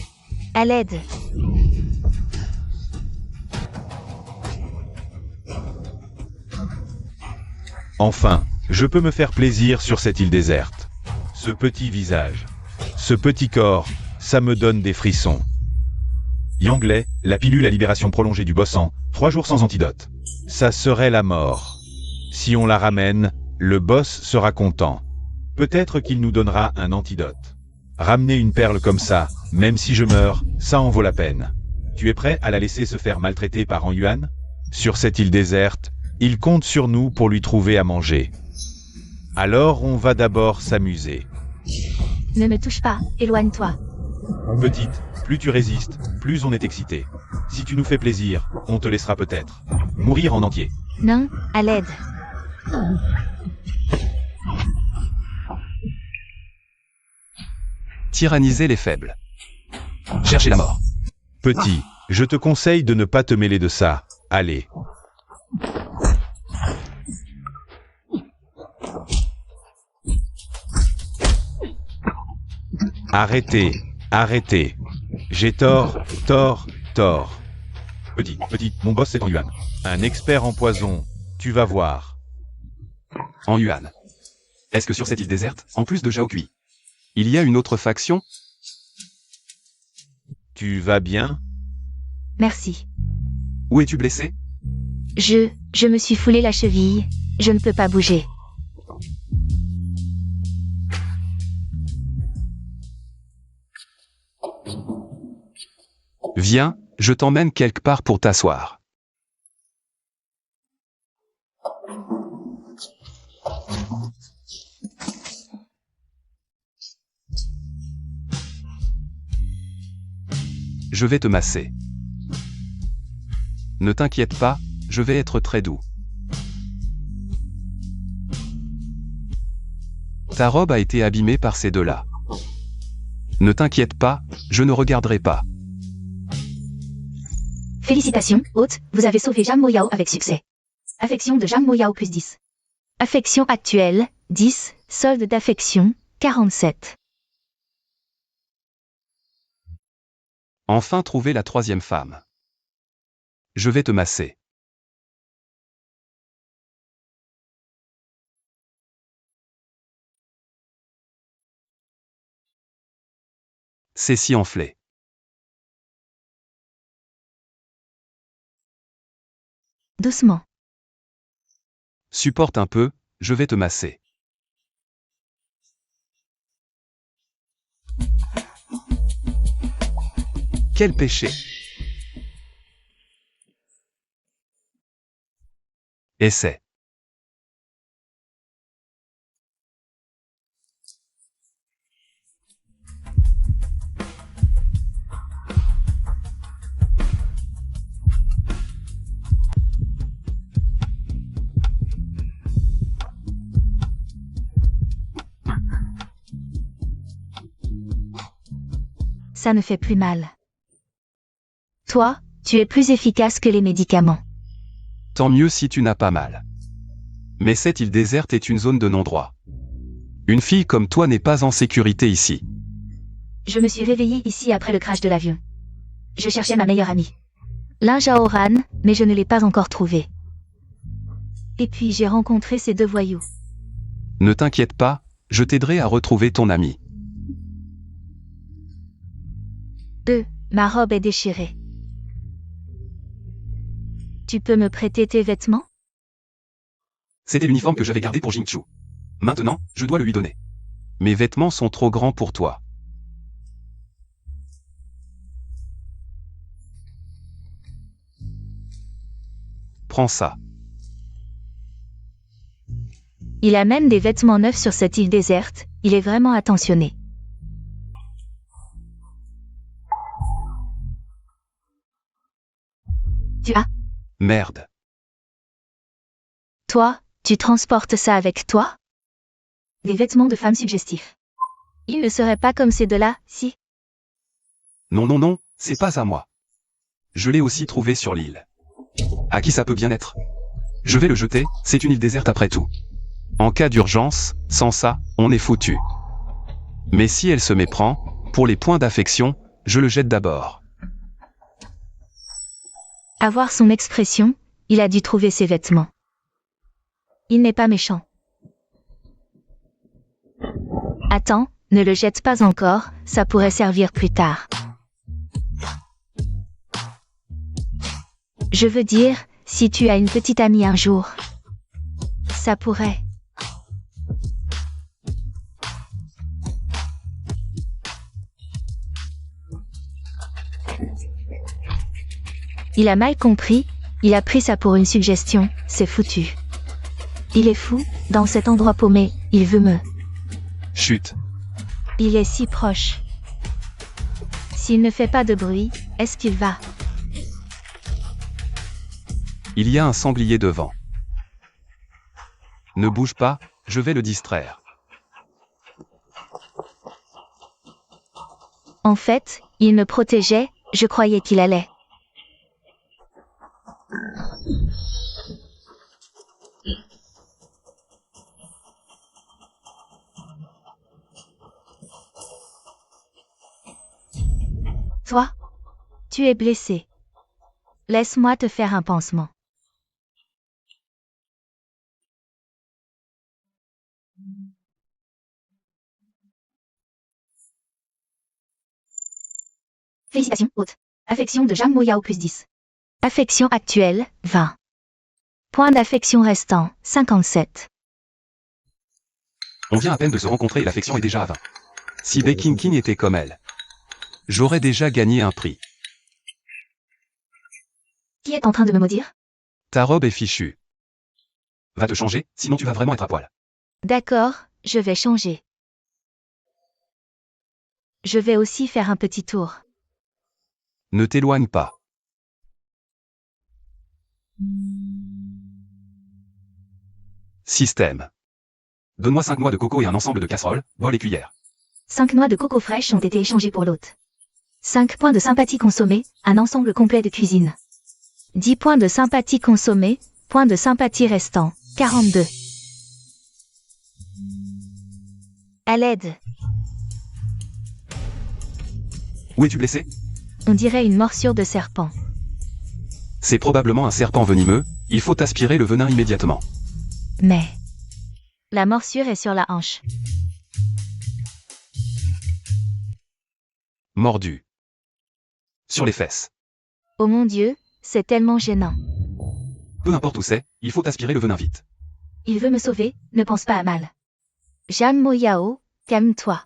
À l'aide. Enfin, Je peux me faire plaisir sur cette île déserte. Ce petit visage, ce petit corps, ça me donne des frissons. Yangley, la pilule à libération prolongée du bossant, 3 jours sans antidote. Ça serait la mort. Si on la ramène, le boss sera content. Peut-être qu'il nous donnera un antidote. Ramener une perle comme ça, même si je meurs, ça en vaut la peine. Tu es prêt à la laisser se faire maltraiter par Yuan? Sur cette île déserte, il compte sur nous pour lui trouver à manger. Alors on va d'abord s'amuser. Ne me touche pas, éloigne-toi. Petite, plus tu résistes, plus on est excité. Si tu nous fais plaisir, on te laissera peut-être mourir en entier. Non, à l'aide. Tyranniser les faibles. Chercher la mort. Petit, je te conseille de ne pas te mêler de ça. Allez. Arrêtez, arrêtez. J'ai tort. Petit, mon boss c'est en Yuan. Un expert en poison, tu vas voir. En Yuan. Est-ce que sur cette île déserte, en plus de Zhao Kui, il y a une autre faction? Tu vas bien? Merci. Où es-tu blessé? Je me suis foulé la cheville. Je ne peux pas bouger. Viens, je t'emmène quelque part pour t'asseoir. Je vais te masser. Ne t'inquiète pas, je vais être très doux. Ta robe a été abîmée par ces deux-là. Ne t'inquiète pas, je ne regarderai pas. Félicitations, hôte, vous avez sauvé Zhang Moyao avec succès. Affection de Zhang Moyao plus 10. Affection actuelle, 10, solde d'affection, 47. Enfin trouver la troisième femme. Je vais te masser. C'est si enflé. Doucement. Supporte un peu, je vais te masser. Quel péché! Essaie. Ça ne fait plus mal. Toi, tu es plus efficace que les médicaments. Tant mieux si tu n'as pas mal. Mais cette île déserte est une zone de non-droit. Une fille comme toi n'est pas en sécurité ici. Je me suis réveillée ici après le crash de l'avion. Je cherchais ma meilleure amie. Lin Zhaoran, mais je ne l'ai pas encore trouvée. Et puis j'ai rencontré ces deux voyous. Ne t'inquiète pas, je t'aiderai à retrouver ton ami. Ma robe est déchirée. Tu peux me prêter tes vêtements? C'était l'uniforme que j'avais gardé pour Jingchu. Maintenant, je dois le lui donner. Mes vêtements sont trop grands pour toi. Prends ça. Il a même des vêtements neufs sur cette île déserte, il est vraiment attentionné. Tu as? Merde. Toi, tu transportes ça avec toi? Des vêtements de femme suggestifs. Il ne serait pas comme ces deux-là, si? Non, c'est pas à moi. Je l'ai aussi trouvé sur l'île. À qui ça peut bien être? Je vais le jeter, c'est une île déserte après tout. En cas d'urgence, sans ça, on est foutu. Mais si elle se méprend, pour les points d'affection, je le jette d'abord. À voir son expression, il a dû trouver ses vêtements. Il n'est pas méchant. Attends, ne le jette pas encore, ça pourrait servir plus tard. Je veux dire, si tu as une petite amie un jour. Ça pourrait. Il a mal compris, il a pris ça pour une suggestion, c'est foutu. Il est fou, dans cet endroit paumé, il veut me... Chut. Il est si proche. S'il ne fait pas de bruit, est-ce qu'il va? Il y a un sanglier devant. Ne bouge pas, je vais le distraire. En fait, il me protégeait, je croyais qu'il allait. Toi, tu es blessé. Laisse-moi te faire un pansement. Félicitations, hôte. Affection de Jam Moyao plus 10. Affection actuelle, 20. Point d'affection restant, 57. On vient à peine de se rencontrer et l'affection est déjà à 20. Si Baking King était comme elle, j'aurais déjà gagné un prix. Qui est en train de me maudire? Ta robe est fichue. Va te changer, sinon tu vas vraiment être à poil. D'accord, je vais changer. Je vais aussi faire un petit tour. Ne t'éloigne pas. Système. Donne-moi 5 noix de coco et un ensemble de casseroles, bol et cuillères. 5 noix de coco fraîches ont été échangées pour l'hôte. 5 points de sympathie consommés, un ensemble complet de cuisine. 10 points de sympathie consommés, points de sympathie restant, 42. À l'aide. Où es-tu blessé? On dirait une morsure de serpent. C'est probablement un serpent venimeux, il faut aspirer le venin immédiatement. Mais... la morsure est sur la hanche. Mordu. Sur les fesses. Oh mon Dieu, c'est tellement gênant. Peu importe où c'est, il faut aspirer le venin vite. Il veut me sauver, ne pense pas à mal. Jam Moyao, calme-toi.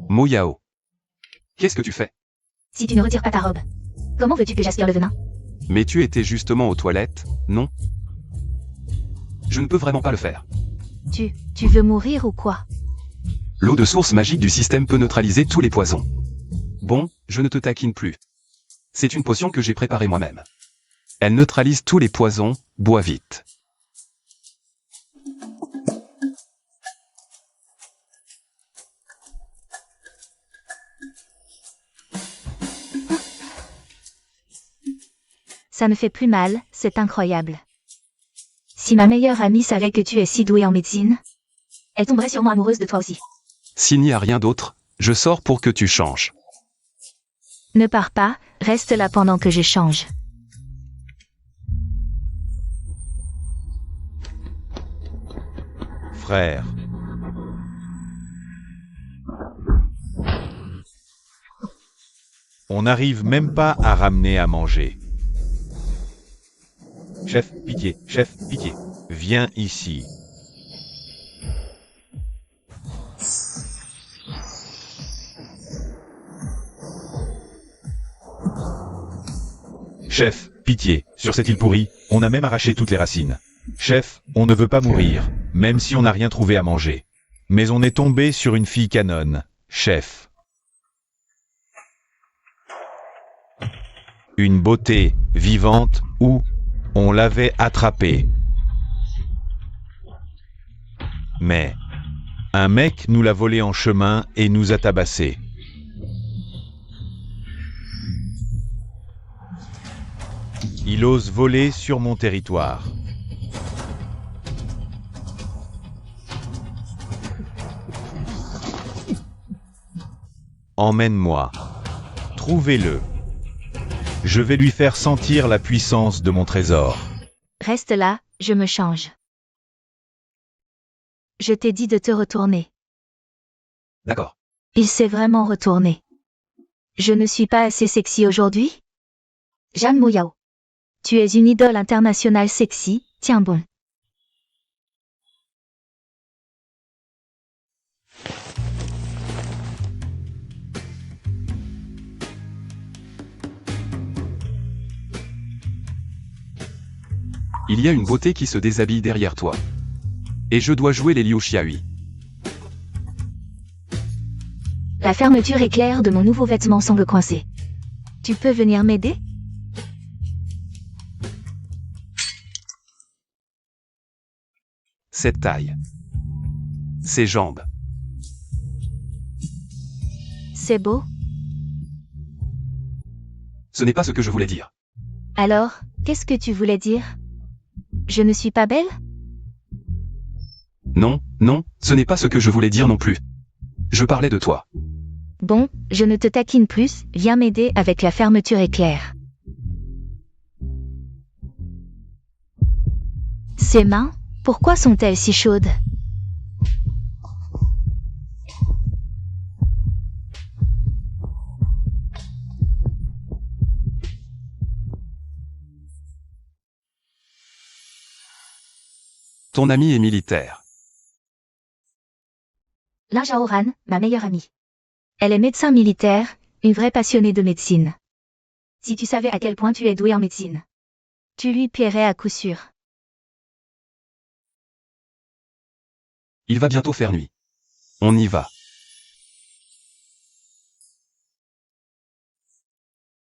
Moyao. Qu'est-ce que tu fais? Si tu ne retires pas ta robe, comment veux-tu que j'aspire le venin? Mais tu étais justement aux toilettes, non? Je ne peux vraiment pas le faire. Tu veux mourir ou quoi? L'eau de source magique du système peut neutraliser tous les poisons. Bon, je ne te taquine plus. C'est une potion que j'ai préparée moi-même. Elle neutralise tous les poisons, bois vite. Ça me fait plus mal, c'est incroyable. Si ma meilleure amie savait que tu es si douée en médecine, elle tomberait sûrement amoureuse de toi aussi. S'il n'y a rien d'autre, je sors pour que tu changes. Ne pars pas, reste là pendant que je change. Frère. On n'arrive même pas à ramener à manger. Chef, pitié, viens ici. Chef, pitié, sur cette île pourrie, on a même arraché toutes les racines. Chef, on ne veut pas mourir, même si on n'a rien trouvé à manger. Mais on est tombé sur une fille canonne, chef. Une beauté vivante où on l'avait attrapée. Mais un mec nous l'a volée en chemin et nous a tabassés. Il ose voler sur mon territoire. Emmène-moi. Trouvez-le. Je vais lui faire sentir la puissance de mon trésor. Reste là, je me change. Je t'ai dit de te retourner. D'accord. Il s'est vraiment retourné. Je ne suis pas assez sexy aujourd'hui? Jeanne Moyao. Tu es une idole internationale sexy, tiens bon. Il y a une beauté qui se déshabille derrière toi. Et je dois jouer les Liu Xiaoyi. La fermeture éclair de mon nouveau vêtement semble coincée. Tu peux venir m'aider? Cette taille. Ces jambes. C'est beau? Ce n'est pas ce que je voulais dire. Alors, qu'est-ce que tu voulais dire? Je ne suis pas belle? Non, non, ce n'est pas ce que je voulais dire non plus. Je parlais de toi. Bon, je ne te taquine plus, viens m'aider avec la fermeture éclair. Ses mains, pourquoi sont-elles si chaudes? Ton ami est militaire. Lin Zhaoran, ma meilleure amie. Elle est médecin militaire, une vraie passionnée de médecine. Si tu savais à quel point tu es douée en médecine, tu lui plairais à coup sûr. Il va bientôt faire nuit. On y va.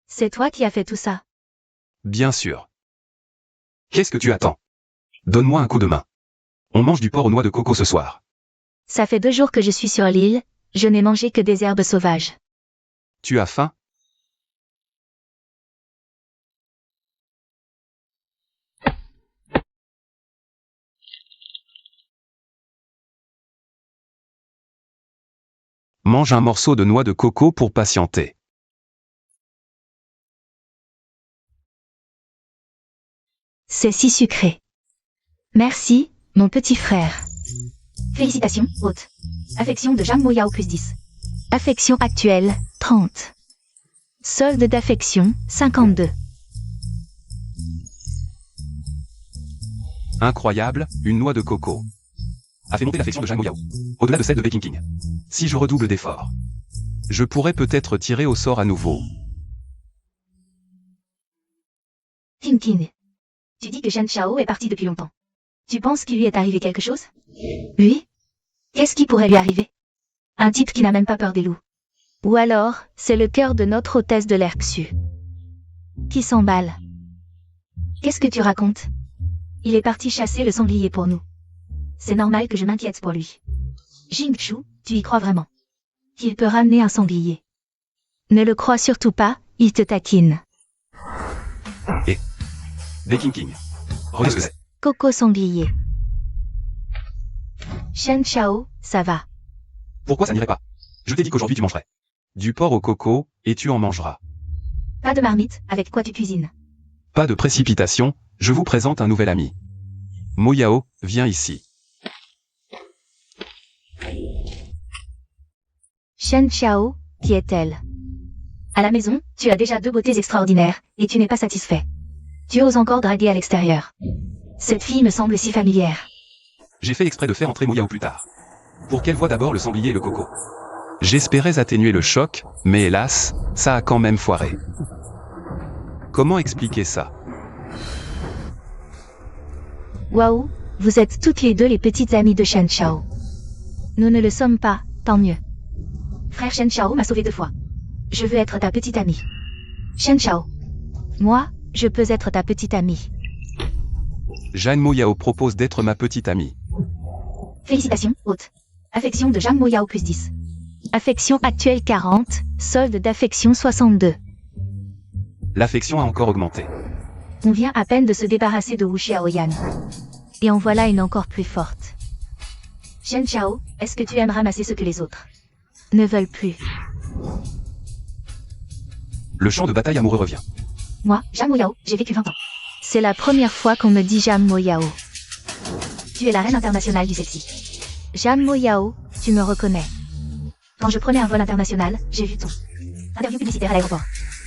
C'est toi qui as fait tout ça. Bien sûr. Qu'est-ce que tu attends? Donne-moi un coup de main. On mange du porc aux noix de coco ce soir. Ça fait 2 jours que je suis sur l'île, je n'ai mangé que des herbes sauvages. Tu as faim? Mange un morceau de noix de coco pour patienter. C'est si sucré. Merci, mon petit frère. Félicitations, hôte. Affection de Jeanne Moyao plus 10. Affection actuelle, 30. Solde d'affection, 52. Incroyable, une noix de coco. A fait monter l'affection de Jeanne Moyao. Au-delà de celle de Baking King. Si je redouble d'efforts, je pourrais peut-être tirer au sort à nouveau. Tinkin. Tu dis que Shen Chao est parti depuis longtemps. Tu penses qu'il lui est arrivé quelque chose? Lui? Qu'est-ce qui pourrait lui arriver? Un type qui n'a même pas peur des loups. Ou alors, c'est le cœur de notre hôtesse de l'air Xu. Qui s'emballe. Qu'est-ce que tu racontes? Il est parti chasser le sanglier pour nous. C'est normal que je m'inquiète pour lui. Jingchu, tu y crois vraiment? Qu'il peut ramener un sanglier? Ne le crois surtout pas, il te taquine. Et Baking King. Regarde ce que c'est. Coco sanglier. Shen Chao, ça va. Pourquoi ça n'irait pas? Je t'ai dit qu'aujourd'hui tu mangerais du porc au coco, et tu en mangeras. Pas de marmite, avec quoi tu cuisines? Pas de précipitation, je vous présente un nouvel ami. Moyao, viens ici. Shen Chao, qui est-elle? À la maison, tu as déjà 2 beautés extraordinaires, et tu n'es pas satisfait. Tu oses encore draguer à l'extérieur. Cette fille me semble si familière. J'ai fait exprès de faire entrer Moyao plus tard. Pour qu'elle voie d'abord le sanglier et le coco. J'espérais atténuer le choc, mais hélas, ça a quand même foiré. Comment expliquer ça? Waouh, vous êtes toutes les deux les petites amies de Shen Chao. Nous ne le sommes pas, tant mieux. Frère Shen Chao m'a sauvé 2 fois. Je veux être ta petite amie. Shen Chao. Moi, je peux être ta petite amie. Jeanne Moyao propose d'être ma petite amie. Félicitations, hôte. Affection de Jeanne Moyao plus 10. Affection actuelle 40, solde d'affection 62. L'affection a encore augmenté. On vient à peine de se débarrasser de Wu Xiaoyan. Et en voilà une encore plus forte. Shen Chao, est-ce que tu aimes ramasser ce que les autres ne veulent plus? Le champ de bataille amoureux revient. Moi, Jeanne Moyao, j'ai vécu 20 ans. C'est la première fois qu'on me dit Jeanne Moyao. Tu es la reine internationale du sexy. Jeanne Moyao, tu me reconnais. Quand je prenais un vol international, j'ai vu ton interview publicitaire à l'aéroport.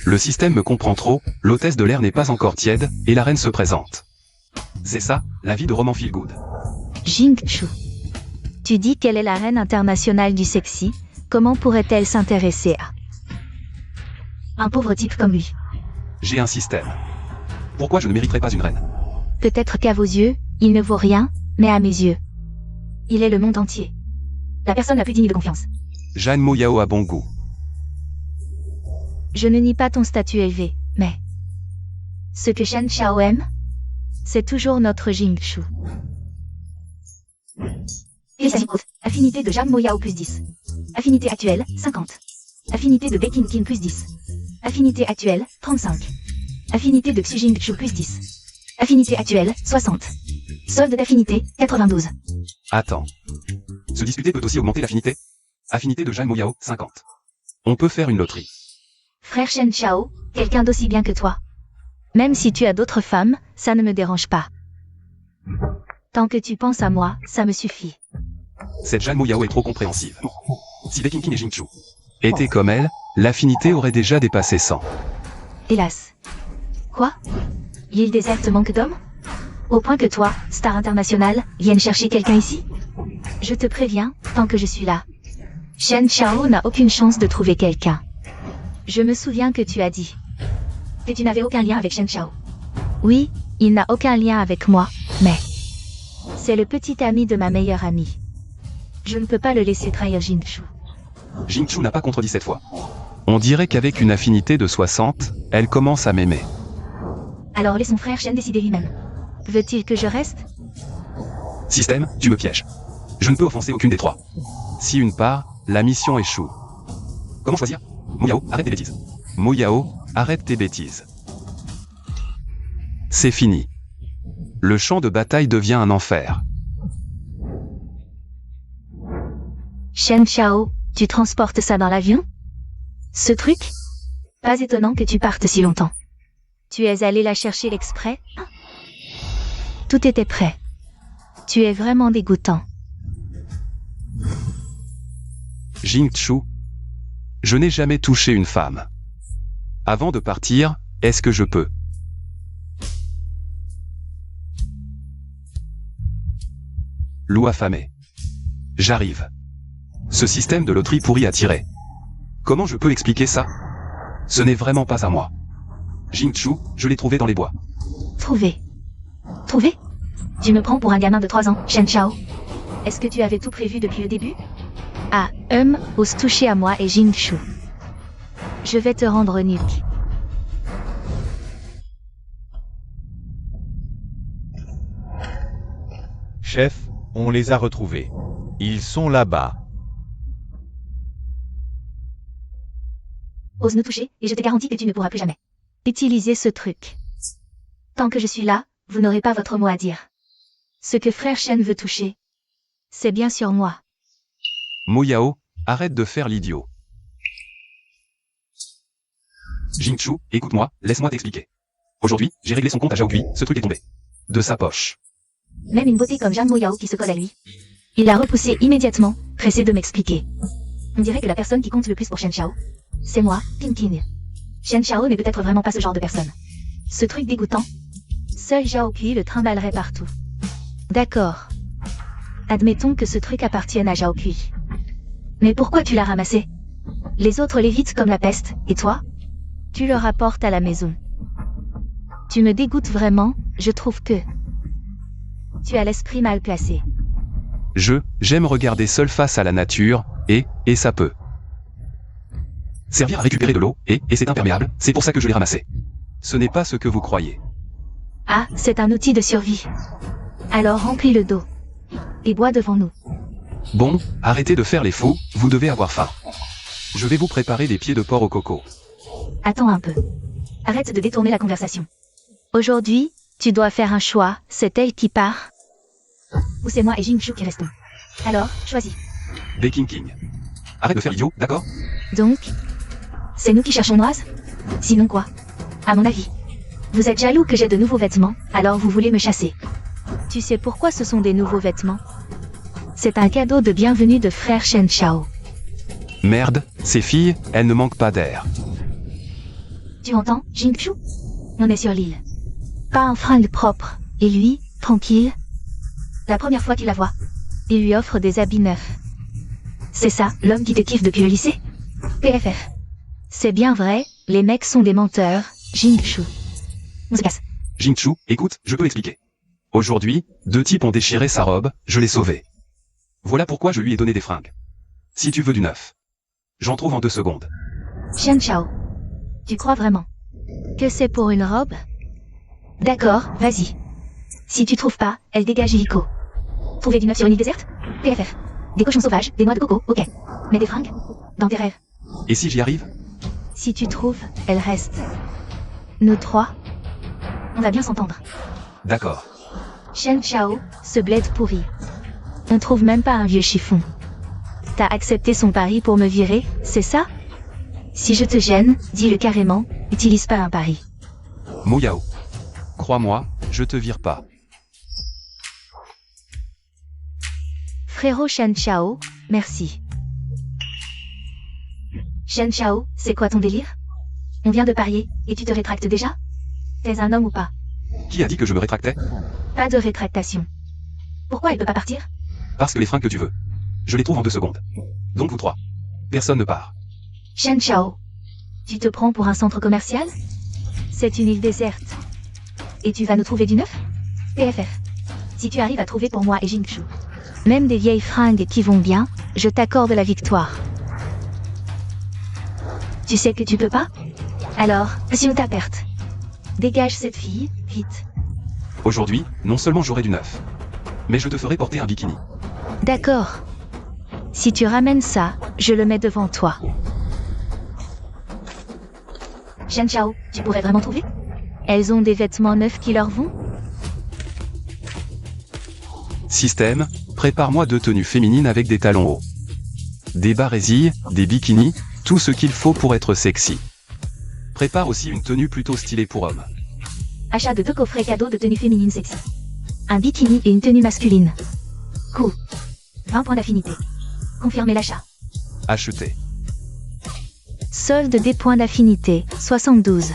Le système me comprend trop, l'hôtesse de l'air n'est pas encore tiède, et la reine se présente. C'est ça, la vie de roman feel good. Jing Chu. Tu dis qu'elle est la reine internationale du sexy, comment pourrait-elle s'intéresser à un pauvre type comme lui? J'ai un système. Pourquoi je ne mériterais pas une reine? Peut-être qu'à vos yeux, il ne vaut rien, mais à mes yeux, il est le monde entier. La personne la plus digne de confiance. Jeanne Moyao a bon goût. Je ne nie pas ton statut élevé, mais ce que Shen Chao aime, c'est toujours notre Jing Chu. Affinité de Jeanne Moyao plus 10. Affinité actuelle, 50. Affinité de Baking King plus 10. Affinité actuelle, 35. Affinité de Xu Jing Chu plus 10. Affinité actuelle, 60. Solde d'affinité, 92. Attends. Se disputer peut aussi augmenter l'affinité? Affinité de Jeanne Moyao, 50. On peut faire une loterie. Frère Shen Chao, quelqu'un d'aussi bien que toi. Même si tu as d'autres femmes, ça ne me dérange pas. Tant que tu penses à moi, ça me suffit. Cette Jeanne Moyao est trop compréhensive. Si Baking King et Jing Chu étaient comme elle, l'affinité aurait déjà dépassé 100. Hélas. Quoi? L'île déserte manque d'hommes? Au point que toi, star internationale, viennes chercher quelqu'un ici? Je te préviens, tant que je suis là. Shen Chao n'a aucune chance de trouver quelqu'un. Je me souviens que tu as dit que tu n'avais aucun lien avec Shen Chao. Oui, il n'a aucun lien avec moi, mais c'est le petit ami de ma meilleure amie. Je ne peux pas le laisser trahir Jing Chu. Jing Chu n'a pas contredit cette fois. On dirait qu'avec une affinité de 60, elle commence à m'aimer. Alors laisse son frère Shen décider lui-même. Veut-il que je reste? Système, tu me pièges. Je ne peux offenser aucune des trois. Si une part, la mission échoue. Comment choisir? Moyao, arrête tes bêtises. Moyao, arrête tes bêtises. C'est fini. Le champ de bataille devient un enfer. Shen Chao, tu transportes ça dans l'avion? Ce truc? Pas étonnant que tu partes si longtemps. Tu es allé la chercher l'exprès? Tout était prêt. Tu es vraiment dégoûtant. Jing Chu. Je n'ai jamais touché une femme. Avant de partir, est-ce que je peux? Loup affamé. J'arrive. Ce système de loterie pourri a tiré. Comment je peux expliquer ça? Ce n'est vraiment pas à moi. Jing Chu, je l'ai trouvé dans les bois. Trouvé. Trouvé? Tu me prends pour un gamin de 3 ans, Shen Chao. Est-ce que tu avais tout prévu depuis le début? Ah, ose toucher à moi et Jing Chu. Je vais te rendre nuque. Chef, on les a retrouvés. Ils sont là-bas. Ose nous toucher, et je te garantis que tu ne pourras plus jamais utiliser ce truc. Tant que je suis là, vous n'aurez pas votre mot à dire. Ce que frère Shen veut toucher, c'est bien sûr moi. Moyao, arrête de faire l'idiot. Jing Chu, écoute-moi, laisse-moi t'expliquer. Aujourd'hui, j'ai réglé son compte à Zhao Kui, ce truc est tombé de sa poche. Même une beauté comme Jeanne Moyao qui se colle à lui. Il l'a repoussé immédiatement, pressé de m'expliquer. On dirait que la personne qui compte le plus pour Shen Chao, c'est moi, Ping King. Shen Chao n'est peut-être vraiment pas ce genre de personne. Ce truc dégoûtant, seul Zhao Kui le trimballerait partout. D'accord. Admettons que ce truc appartienne à Zhao Kui. Mais pourquoi tu l'as ramassé? Les autres l'évitent comme la peste, et toi? Tu le rapportes à la maison. Tu me dégoûtes vraiment, je trouve que tu as l'esprit mal placé. J'aime regarder seul face à la nature, et ça peut servir à récupérer de l'eau, et c'est imperméable, c'est pour ça que je l'ai ramassé. Ce n'est pas ce que vous croyez. Ah, c'est un outil de survie. Alors remplis le dos. Et bois devant nous. Bon, arrêtez de faire les fous, vous devez avoir faim. Je vais vous préparer des pieds de porc au coco. Attends un peu. Arrête de détourner la conversation. Aujourd'hui, tu dois faire un choix, c'est elle qui part. Ou c'est moi et Jing Chu qui restons. Alors, choisis. Baking King. Arrête de faire l'idiot, d'accord? Donc, c'est nous qui cherchons Noise? Sinon quoi? À mon avis. Vous êtes jaloux que j'ai de nouveaux vêtements, alors vous voulez me chasser. Tu sais pourquoi ce sont des nouveaux vêtements? C'est un cadeau de bienvenue de frère Shen Chao. Merde, ces filles, elles ne manquent pas d'air. Tu entends, Jingchu? On est sur l'île. Pas un fringue propre. Et lui, tranquille. La première fois qu'il la voit, il lui offre des habits neufs. C'est ça, l'homme qui te kiffe depuis le lycée? PFF. C'est bien vrai, les mecs sont des menteurs, Jingchu. On se casse. Jingchu, écoute, je peux expliquer. Aujourd'hui, 2 types ont déchiré sa robe, je l'ai sauvée. Voilà pourquoi je lui ai donné des fringues. Si tu veux du neuf. J'en trouve en 2 secondes. Shen Chao. Tu crois vraiment que c'est pour une robe? D'accord, vas-y. Si tu trouves pas, elle dégage illico. Trouver du neuf sur une île déserte? PFF. Des cochons sauvages, des noix de coco, ok. Mais des fringues? Dans tes rêves. Et si j'y arrive? Si tu trouves, elle reste. Nous 3. On va bien s'entendre. D'accord. Shen Chao, ce bled pourri. On trouve même pas un vieux chiffon. T'as accepté son pari pour me virer, c'est ça? Si je te gêne, dis-le carrément, utilise pas un pari. Mo Yao. Crois-moi, je te vire pas. Frérot Shen Chao, merci. Shen Chao, c'est quoi ton délire? On vient de parier, et tu te rétractes déjà? T'es un homme ou pas? Qui a dit que je me rétractais? Pas de rétractation. Pourquoi elle peut pas partir? Parce que les fringues que tu veux. Je les trouve en 2 secondes. Donc vous 3. Personne ne part. Shen Chao, tu te prends pour un centre commercial? C'est une île déserte. Et tu vas nous trouver du neuf? PFF. Si tu arrives à trouver pour moi et Jingchu, même des vieilles fringues qui vont bien, je t'accorde la victoire. Tu sais que tu peux pas? Alors, assume ta perte. Dégage cette fille, vite. Aujourd'hui, non seulement j'aurai du neuf, mais je te ferai porter un bikini. D'accord. Si tu ramènes ça, je le mets devant toi. Shen Chao, tu pourrais vraiment trouver? Elles ont des vêtements neufs qui leur vont? Système, prépare-moi 2 tenues féminines avec des talons hauts. Des barésilles, des bikinis, tout ce qu'il faut pour être sexy. Prépare aussi une tenue plutôt stylée pour homme. Achat de 2 coffrets cadeaux de tenues féminines sexy. Un bikini et une tenue masculine. Cool. 20 points d'affinité. Confirmez l'achat. Acheter. Solde des points d'affinité, 72.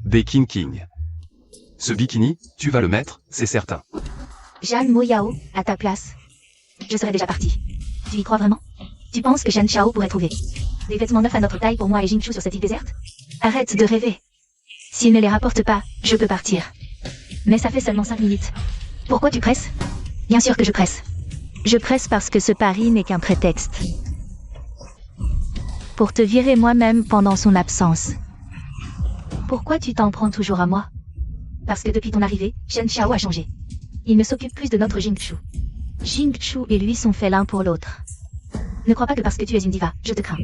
Baking King. Ce bikini, tu vas le mettre, c'est certain. Jeanne Mo Yao, à ta place. Je serais déjà parti. Tu y crois vraiment? Tu penses que Shen Chao pourrait trouver des vêtements neufs à notre taille pour moi et Jingchu sur cette île déserte? Arrête de rêver. S'il ne les rapporte pas, je peux partir. Mais ça fait seulement 5 minutes. Pourquoi tu presses? Bien sûr que je presse. Je presse parce que ce pari n'est qu'un prétexte. Pour te virer moi-même pendant son absence. Pourquoi tu t'en prends toujours à moi? Parce que depuis ton arrivée, Shen Chao a changé. Il ne s'occupe plus de notre Jingchu. Jingchu et lui sont faits l'un pour l'autre. Ne crois pas que parce que tu es une diva, je te crains.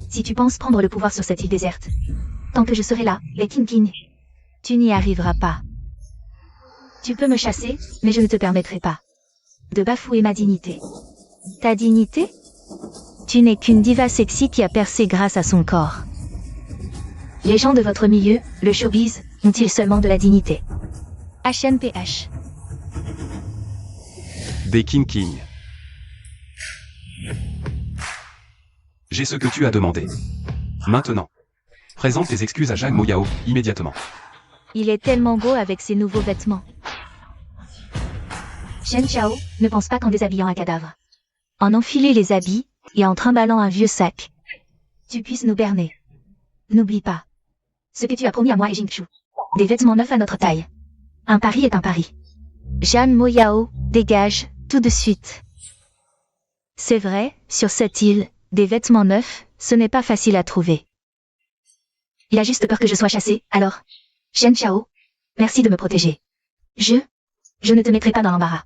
Si tu penses prendre le pouvoir sur cette île déserte, tant que je serai là, les King, tu n'y arriveras pas. Tu peux me chasser, mais je ne te permettrai pas de bafouer ma dignité. Ta dignité? Tu n'es qu'une diva sexy qui a percé grâce à son corps. Les gens de votre milieu, le showbiz, ont-ils seulement de la dignité? HNPH. Baking King. J'ai ce que tu as demandé. Maintenant. Présente tes excuses à Jeanne Mo Yao, immédiatement. Il est tellement beau avec ses nouveaux vêtements. Shen Chao, ne pense pas qu'en déshabillant un cadavre, en enfiler les habits, et en trimballant un vieux sac, tu puisses nous berner. N'oublie pas ce que tu as promis à moi et Jingchu. Des vêtements neufs à notre taille. Un pari est un pari. Jeanne Mo Yao, dégage, tout de suite. C'est vrai, sur cette île, des vêtements neufs, ce n'est pas facile à trouver. Il a juste peur que je sois chassée, alors. Shen Chao, merci de me protéger. Je ne te mettrai pas dans l'embarras.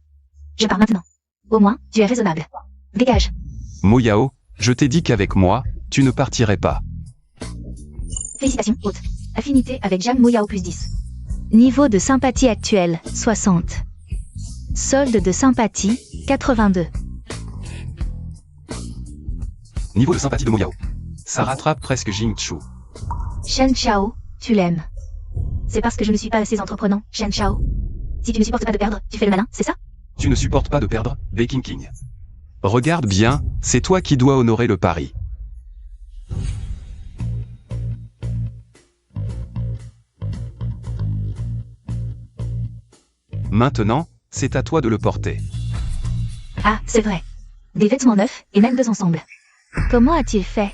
Je pars maintenant. Au moins, tu es raisonnable. Dégage. Mo Yao, je t'ai dit qu'avec moi, tu ne partirais pas. Félicitations, hôte. Affinité avec Jeanne Mo Yao plus 10. Niveau de sympathie actuel, 60. Solde de sympathie, 82. Niveau de sympathie de Mo Yao. Ça rattrape presque Jing Chu. Shen Chao, tu l'aimes. C'est parce que je ne suis pas assez entreprenant, Shen Chao. Si tu ne supportes pas de perdre, tu fais le malin, c'est ça? Tu ne supportes pas de perdre, Baking King. Regarde bien, c'est toi qui dois honorer le pari. Maintenant, c'est à toi de le porter. Ah, c'est vrai. Des vêtements neufs, et même deux ensemble. Comment a-t-il fait?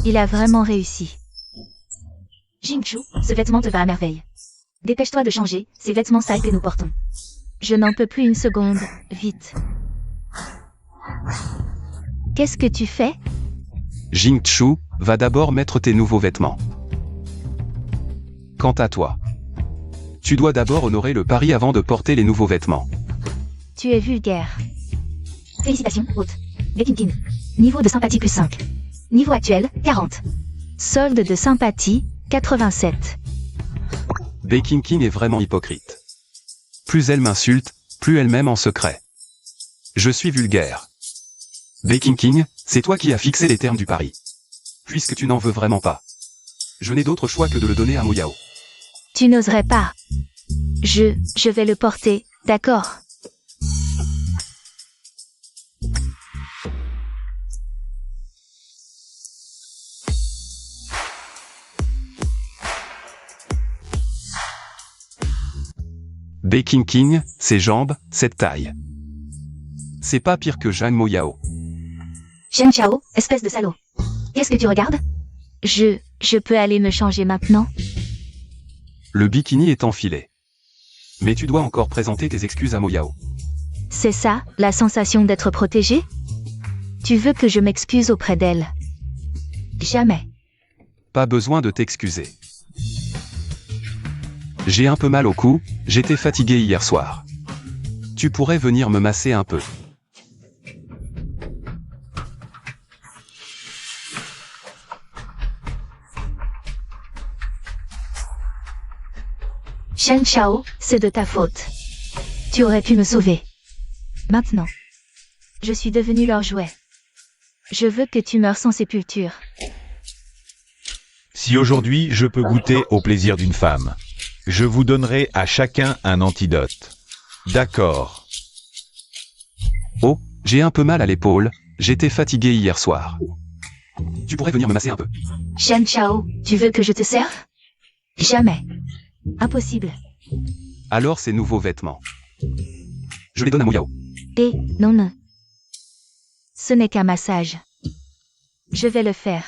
Il a vraiment réussi. Jingchu, ce vêtement te va à merveille. Dépêche-toi de changer, ces vêtements sales que nous portons. Je n'en peux plus une seconde, vite. Qu'est-ce que tu fais? Jing Chu, va d'abord mettre tes nouveaux vêtements. Quant à toi, tu dois d'abord honorer le pari avant de porter les nouveaux vêtements. Tu es vulgaire. Félicitations, hôte. Baking King. Niveau de sympathie plus 5. Niveau actuel, 40. Solde de sympathie, 87. Baking King est vraiment hypocrite. Plus elle m'insulte, plus elle m'aime en secret. Je suis vulgaire. Baking King, c'est toi qui as fixé les termes du pari. Puisque tu n'en veux vraiment pas, je n'ai d'autre choix que de le donner à Mo Yao. Tu n'oserais pas. Je vais le porter, d'accord? Baking King, ses jambes, cette taille. C'est pas pire que Zhang Mo Yao. Shen Chao, espèce de salaud. Qu'est-ce que tu regardes? Je peux aller me changer maintenant? Le bikini est enfilé. Mais tu dois encore présenter tes excuses à Mo Yao. C'est ça, la sensation d'être protégée? Tu veux que je m'excuse auprès d'elle? Jamais. Pas besoin de t'excuser. J'ai un peu mal au cou, j'étais fatigué hier soir. Tu pourrais venir me masser un peu. Shen Chao, c'est de ta faute. Tu aurais pu me sauver. Maintenant, je suis devenu leur jouet. Je veux que tu meurs sans sépulture. Si aujourd'hui je peux goûter au plaisir d'une femme, je vous donnerai à chacun un antidote. D'accord. Oh, j'ai un peu mal à l'épaule, j'étais fatigué hier soir. Tu pourrais venir me masser un peu. Shen Chao, tu veux que je te serve? Jamais. Impossible. Alors ces nouveaux vêtements. Je les donne à Mo Yao. Non. Ce n'est qu'un massage. Je vais le faire.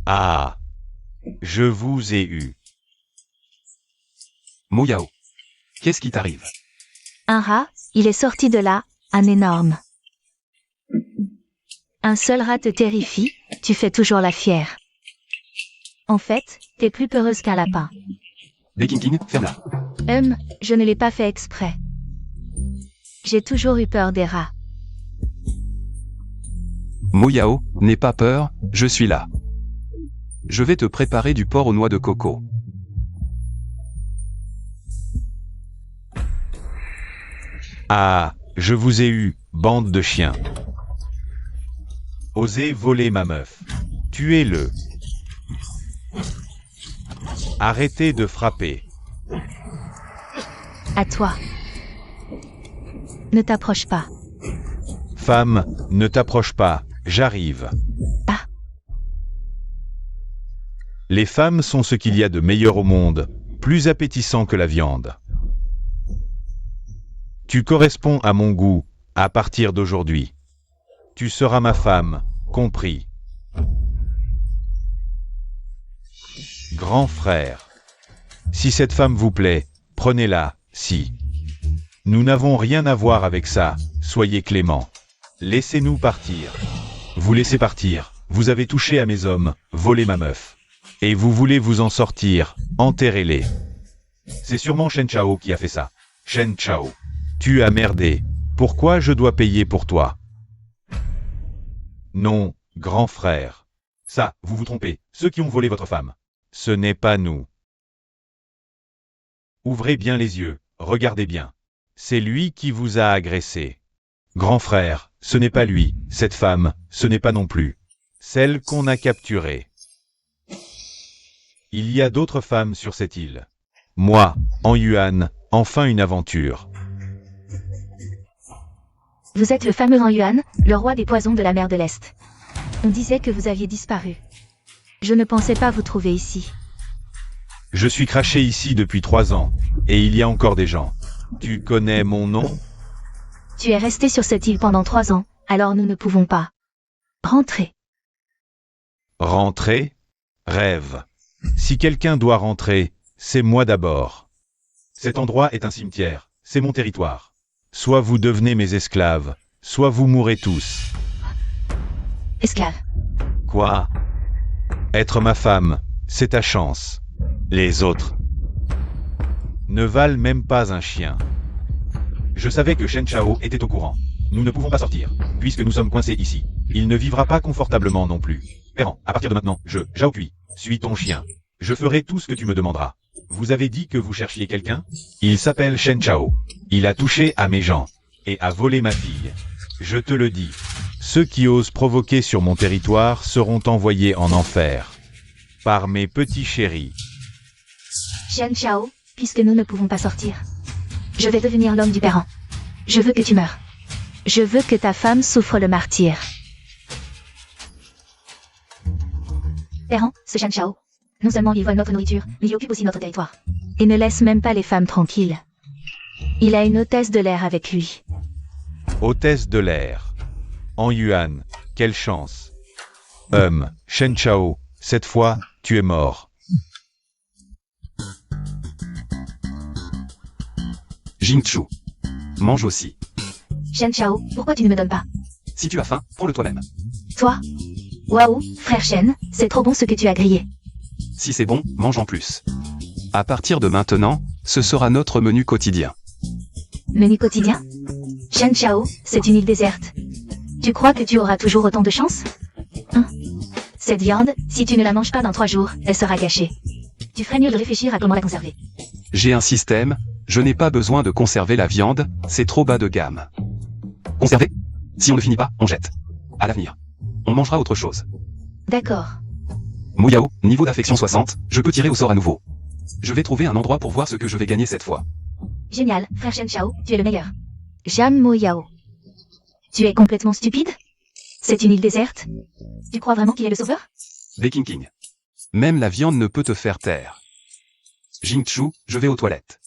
Ah, je vous ai eu. Mo Yao. Qu'est-ce qui t'arrive? Un rat, il est sorti de là, un énorme. Un seul rat te terrifie, tu fais toujours la fière. En fait, t'es plus peureuse qu'un lapin. Baking King, ferme-la. Je ne l'ai pas fait exprès. J'ai toujours eu peur des rats. Mo Yao, n'aie pas peur, je suis là. Je vais te préparer du porc aux noix de coco. Ah, je vous ai eu, bande de chiens. Osez voler ma meuf. Tuez-le. Arrêtez de frapper. À toi. Ne t'approche pas. Femme, ne t'approche pas, j'arrive. Ah. Les femmes sont ce qu'il y a de meilleur au monde, plus appétissant que la viande. Tu corresponds à mon goût, à partir d'aujourd'hui. Tu seras ma femme, compris. Grand frère. Si cette femme vous plaît, prenez-la, si. Nous n'avons rien à voir avec ça, soyez clément. Laissez-nous partir. Vous laissez partir, vous avez touché à mes hommes, volé ma meuf. Et vous voulez vous en sortir, enterrez-les. C'est sûrement Shen Chao qui a fait ça. Shen Chao. Tu as merdé. Pourquoi je dois payer pour toi? Non, grand frère. Ça, vous vous trompez, ceux qui ont volé votre femme. Ce n'est pas nous. Ouvrez bien les yeux, regardez bien. C'est lui qui vous a agressé. Grand frère, ce n'est pas lui, cette femme, ce n'est pas non plus celle qu'on a capturée. Il y a d'autres femmes sur cette île. Moi, en Yuan, enfin une aventure. Vous êtes le fameux Ran Yuan, le roi des poisons de la mer de l'Est. On disait que vous aviez disparu. Je ne pensais pas vous trouver ici. Je suis craché ici depuis 3 ans, et il y a encore des gens. Tu connais mon nom? Tu es resté sur cette île pendant 3 ans, alors nous ne pouvons pas rentrer. Rentrer? Rêve. Si quelqu'un doit rentrer, c'est moi d'abord. Cet endroit est un cimetière, c'est mon territoire. Soit vous devenez mes esclaves, soit vous mourrez tous. Esclave. Quoi? Être ma femme, c'est ta chance. Les autres ne valent même pas un chien. Je savais que Shen Chao était au courant. Nous ne pouvons pas sortir, puisque nous sommes coincés ici. Il ne vivra pas confortablement non plus. Perran, à partir de maintenant, Zhao Kui, suis ton chien. Je ferai tout ce que tu me demanderas. Vous avez dit que vous cherchiez quelqu'un? Il s'appelle Shen Chao. Il a touché à mes gens, et a volé ma fille. Je te le dis. Ceux qui osent provoquer sur mon territoire seront envoyés en enfer. Par mes petits chéris. Shen Chao, puisque nous ne pouvons pas sortir. Je vais devenir l'homme du Perran. Je veux que tu meurs. Je veux que ta femme souffre le martyre. Perran, ce Shen Chao. Non seulement il vole notre nourriture, mais il occupe aussi notre territoire. Et ne laisse même pas les femmes tranquilles. Il a une hôtesse de l'air avec lui. Hôtesse de l'air. En Yuan, quelle chance. Shen Chao, cette fois, tu es mort. Jingchu. Mange aussi. Shen Chao, pourquoi tu ne me donnes pas? Si tu as faim, prends-le toi-même. Toi? Waouh, frère Shen, c'est trop bon ce que tu as grillé. Si c'est bon, mange en plus. À partir de maintenant, ce sera notre menu quotidien. Menu quotidien? Shen Chao, c'est une île déserte. Tu crois que tu auras toujours autant de chance? Hein? Cette viande, si tu ne la manges pas dans 3 jours, elle sera gâchée. Tu ferais mieux de réfléchir à comment la conserver. J'ai un système, je n'ai pas besoin de conserver la viande, c'est trop bas de gamme. Conserver? Si on ne finit pas, on jette. À l'avenir. On mangera autre chose. D'accord. Mouyao, niveau d'affection 60, je peux tirer au sort à nouveau. Je vais trouver un endroit pour voir ce que je vais gagner cette fois. Génial, frère Shen Chao, tu es le meilleur. Jam Mo Yao. Tu es complètement stupide? C'est une île déserte? Tu crois vraiment qu'il est le sauveur? Baking King. Même la viande ne peut te faire taire. Jingchu, je vais aux toilettes.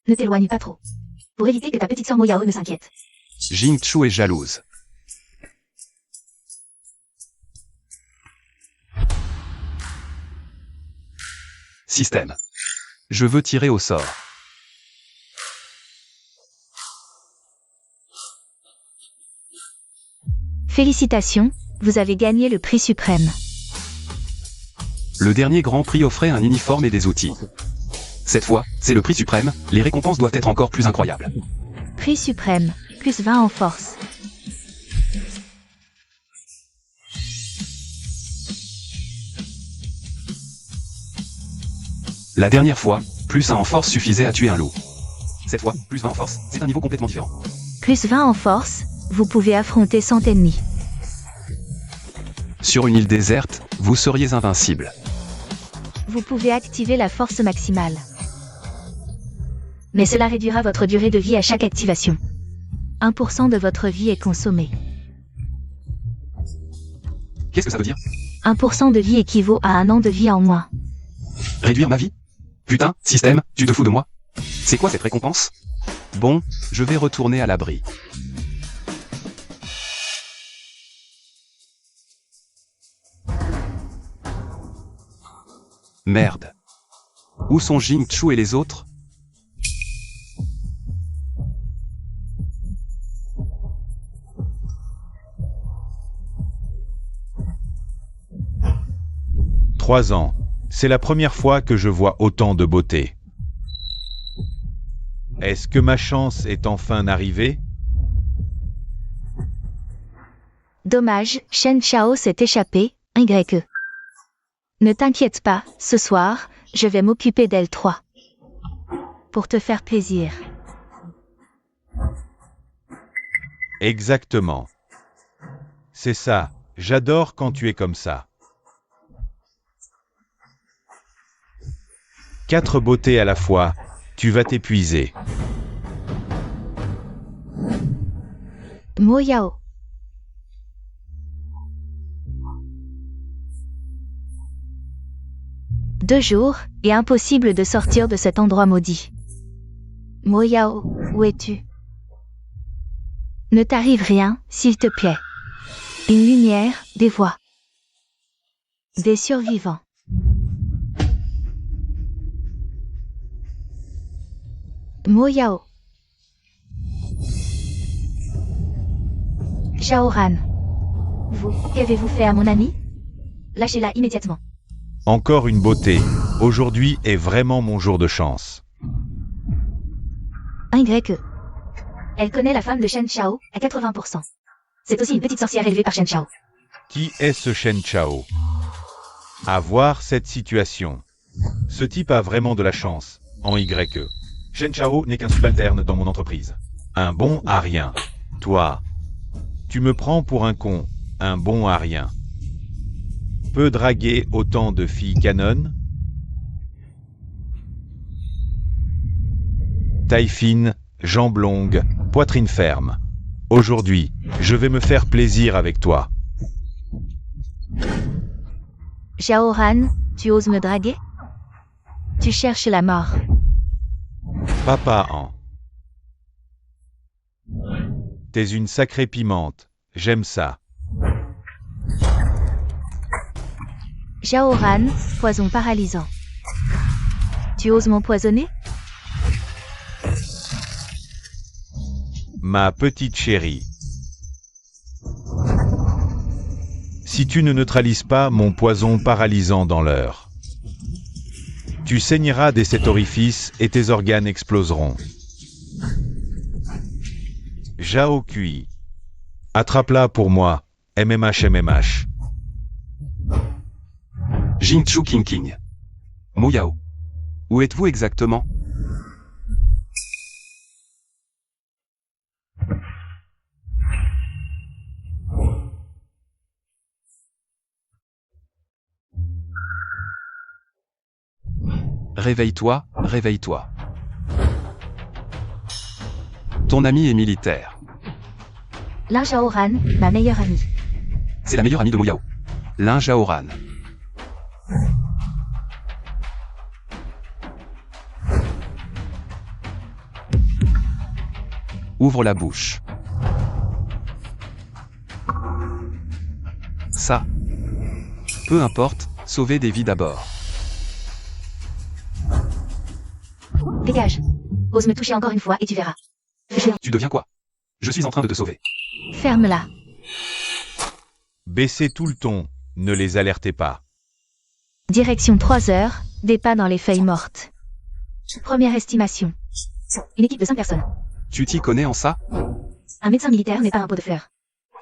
Ne t'éloigne pas trop. Pour éviter que ta petite sœur Mo Yao ne s'inquiète. Jingchu est jalouse. Système. Je veux tirer au sort. Félicitations, vous avez gagné le prix suprême. Le dernier grand prix offrait un uniforme et des outils. Cette fois, c'est le prix suprême, les récompenses doivent être encore plus incroyables. Prix suprême, plus 20 en force. La dernière fois, plus 1 en force suffisait à tuer un loup. Cette fois, plus 20 en force, c'est un niveau complètement différent. Plus 20 en force, vous pouvez affronter 100 ennemis. Sur une île déserte, vous seriez invincible. Vous pouvez activer la force maximale. Mais cela réduira votre durée de vie à chaque activation. 1% de votre vie est consommé. Qu'est-ce que ça veut dire? 1% de vie équivaut à 1 an de vie en moins. Réduire ma vie? Putain, système, tu te fous de moi? C'est quoi cette récompense? Bon, je vais retourner à l'abri. Merde. Où sont Jingchu et les autres? « 3 ans. C'est la première fois que je vois autant de beauté. Est-ce que ma chance est enfin arrivée? Dommage, Shen Chao s'est échappé, YE. Ne t'inquiète pas, ce soir, je vais m'occuper d'elle 3. Pour te faire plaisir. Exactement. C'est ça, j'adore quand tu es comme ça. 4 beautés à la fois, tu vas t'épuiser. Mo Yao. Deux jours, et impossible de sortir de cet endroit maudit. Mo Yao, où es-tu? Ne t'arrive rien, s'il te plaît. Une lumière, des voix. Des survivants. Mo Yao. Shaoran. Vous, qu'avez-vous fait à mon ami? Lâchez-la immédiatement. Encore une beauté. Aujourd'hui est vraiment mon jour de chance. Un Y. Elle connaît la femme de Shen Chao, à 80%. C'est aussi une petite sorcière élevée par Shen Chao. Qui est ce Shen Chao? À voir cette situation. Ce type a vraiment de la chance. En Y. Shen Chao n'est qu'un subalterne dans mon entreprise. Un bon à rien. Toi. Tu me prends pour un con. Un bon à rien. Peut draguer autant de filles canon? Taille fine, jambes longues, poitrine ferme. Aujourd'hui, je vais me faire plaisir avec toi. Shaoran, tu oses me draguer? Tu cherches la mort. Papa en. T'es une sacrée pimente, j'aime ça. Shaoran, poison paralysant. Tu oses m'empoisonner? Ma petite chérie. Si tu ne neutralises pas mon poison paralysant dans l'heure, tu saigneras dès cet orifice et tes organes exploseront. Zhao Kui. Attrape-la pour moi, MMH. Jingchu King King. Mo Yao. Où êtes-vous exactement? Réveille-toi, réveille-toi. Ton ami est militaire. Lin Shaoran, ma meilleure amie. C'est la meilleure amie de Mo Yao. Lin Shaoran. Ouvre la bouche. Ça. Peu importe, sauver des vies d'abord. Dégage. Ose me toucher encore une fois et tu verras. Tu deviens quoi? Je suis en train de te sauver. Ferme-la. Baissez tout le ton, ne les alertez pas. Direction 3 heures, des pas dans les feuilles mortes. Première estimation. Une équipe de 5 personnes. Tu t'y connais en ça? Un médecin militaire n'est pas un pot de fleurs.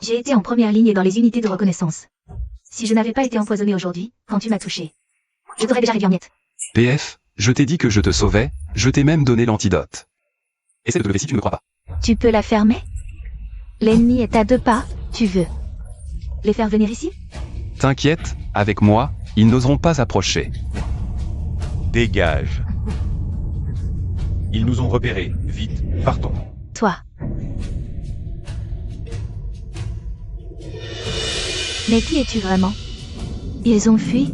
J'ai été en première ligne et dans les unités de reconnaissance. Si je n'avais pas été empoisonné aujourd'hui, quand tu m'as touché, je t'aurais déjà réduit en miettes. PF, je t'ai dit que je te sauvais, je t'ai même donné l'antidote. Essaie de te lever si tu ne me crois pas. Tu peux la fermer? L'ennemi est à 2 pas, tu veux les faire venir ici? T'inquiète, avec moi, ils n'oseront pas approcher. Dégage. Ils nous ont repérés, vite, partons. Toi. Mais qui es-tu vraiment? Ils ont fui?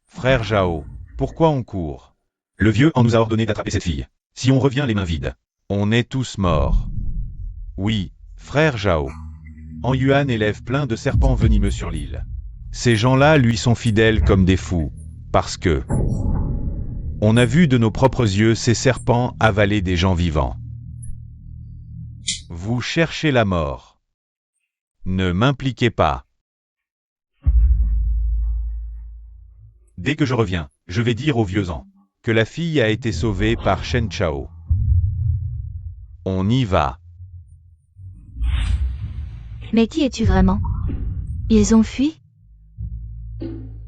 Frère Zhao, pourquoi on court? Le vieux en nous a ordonné d'attraper cette fille. Si on revient les mains vides, on est tous morts. Oui, frère Zhao. En Yuan élève plein de serpents venimeux sur l'île. Ces gens-là lui sont fidèles comme des fous, parce que on a vu de nos propres yeux ces serpents avaler des gens vivants. Vous cherchez la mort. Ne m'impliquez pas. Dès que je reviens, je vais dire aux vieux ans que la fille a été sauvée par Shen Chao. On y va. Mais qui es-tu vraiment? Ils ont fui?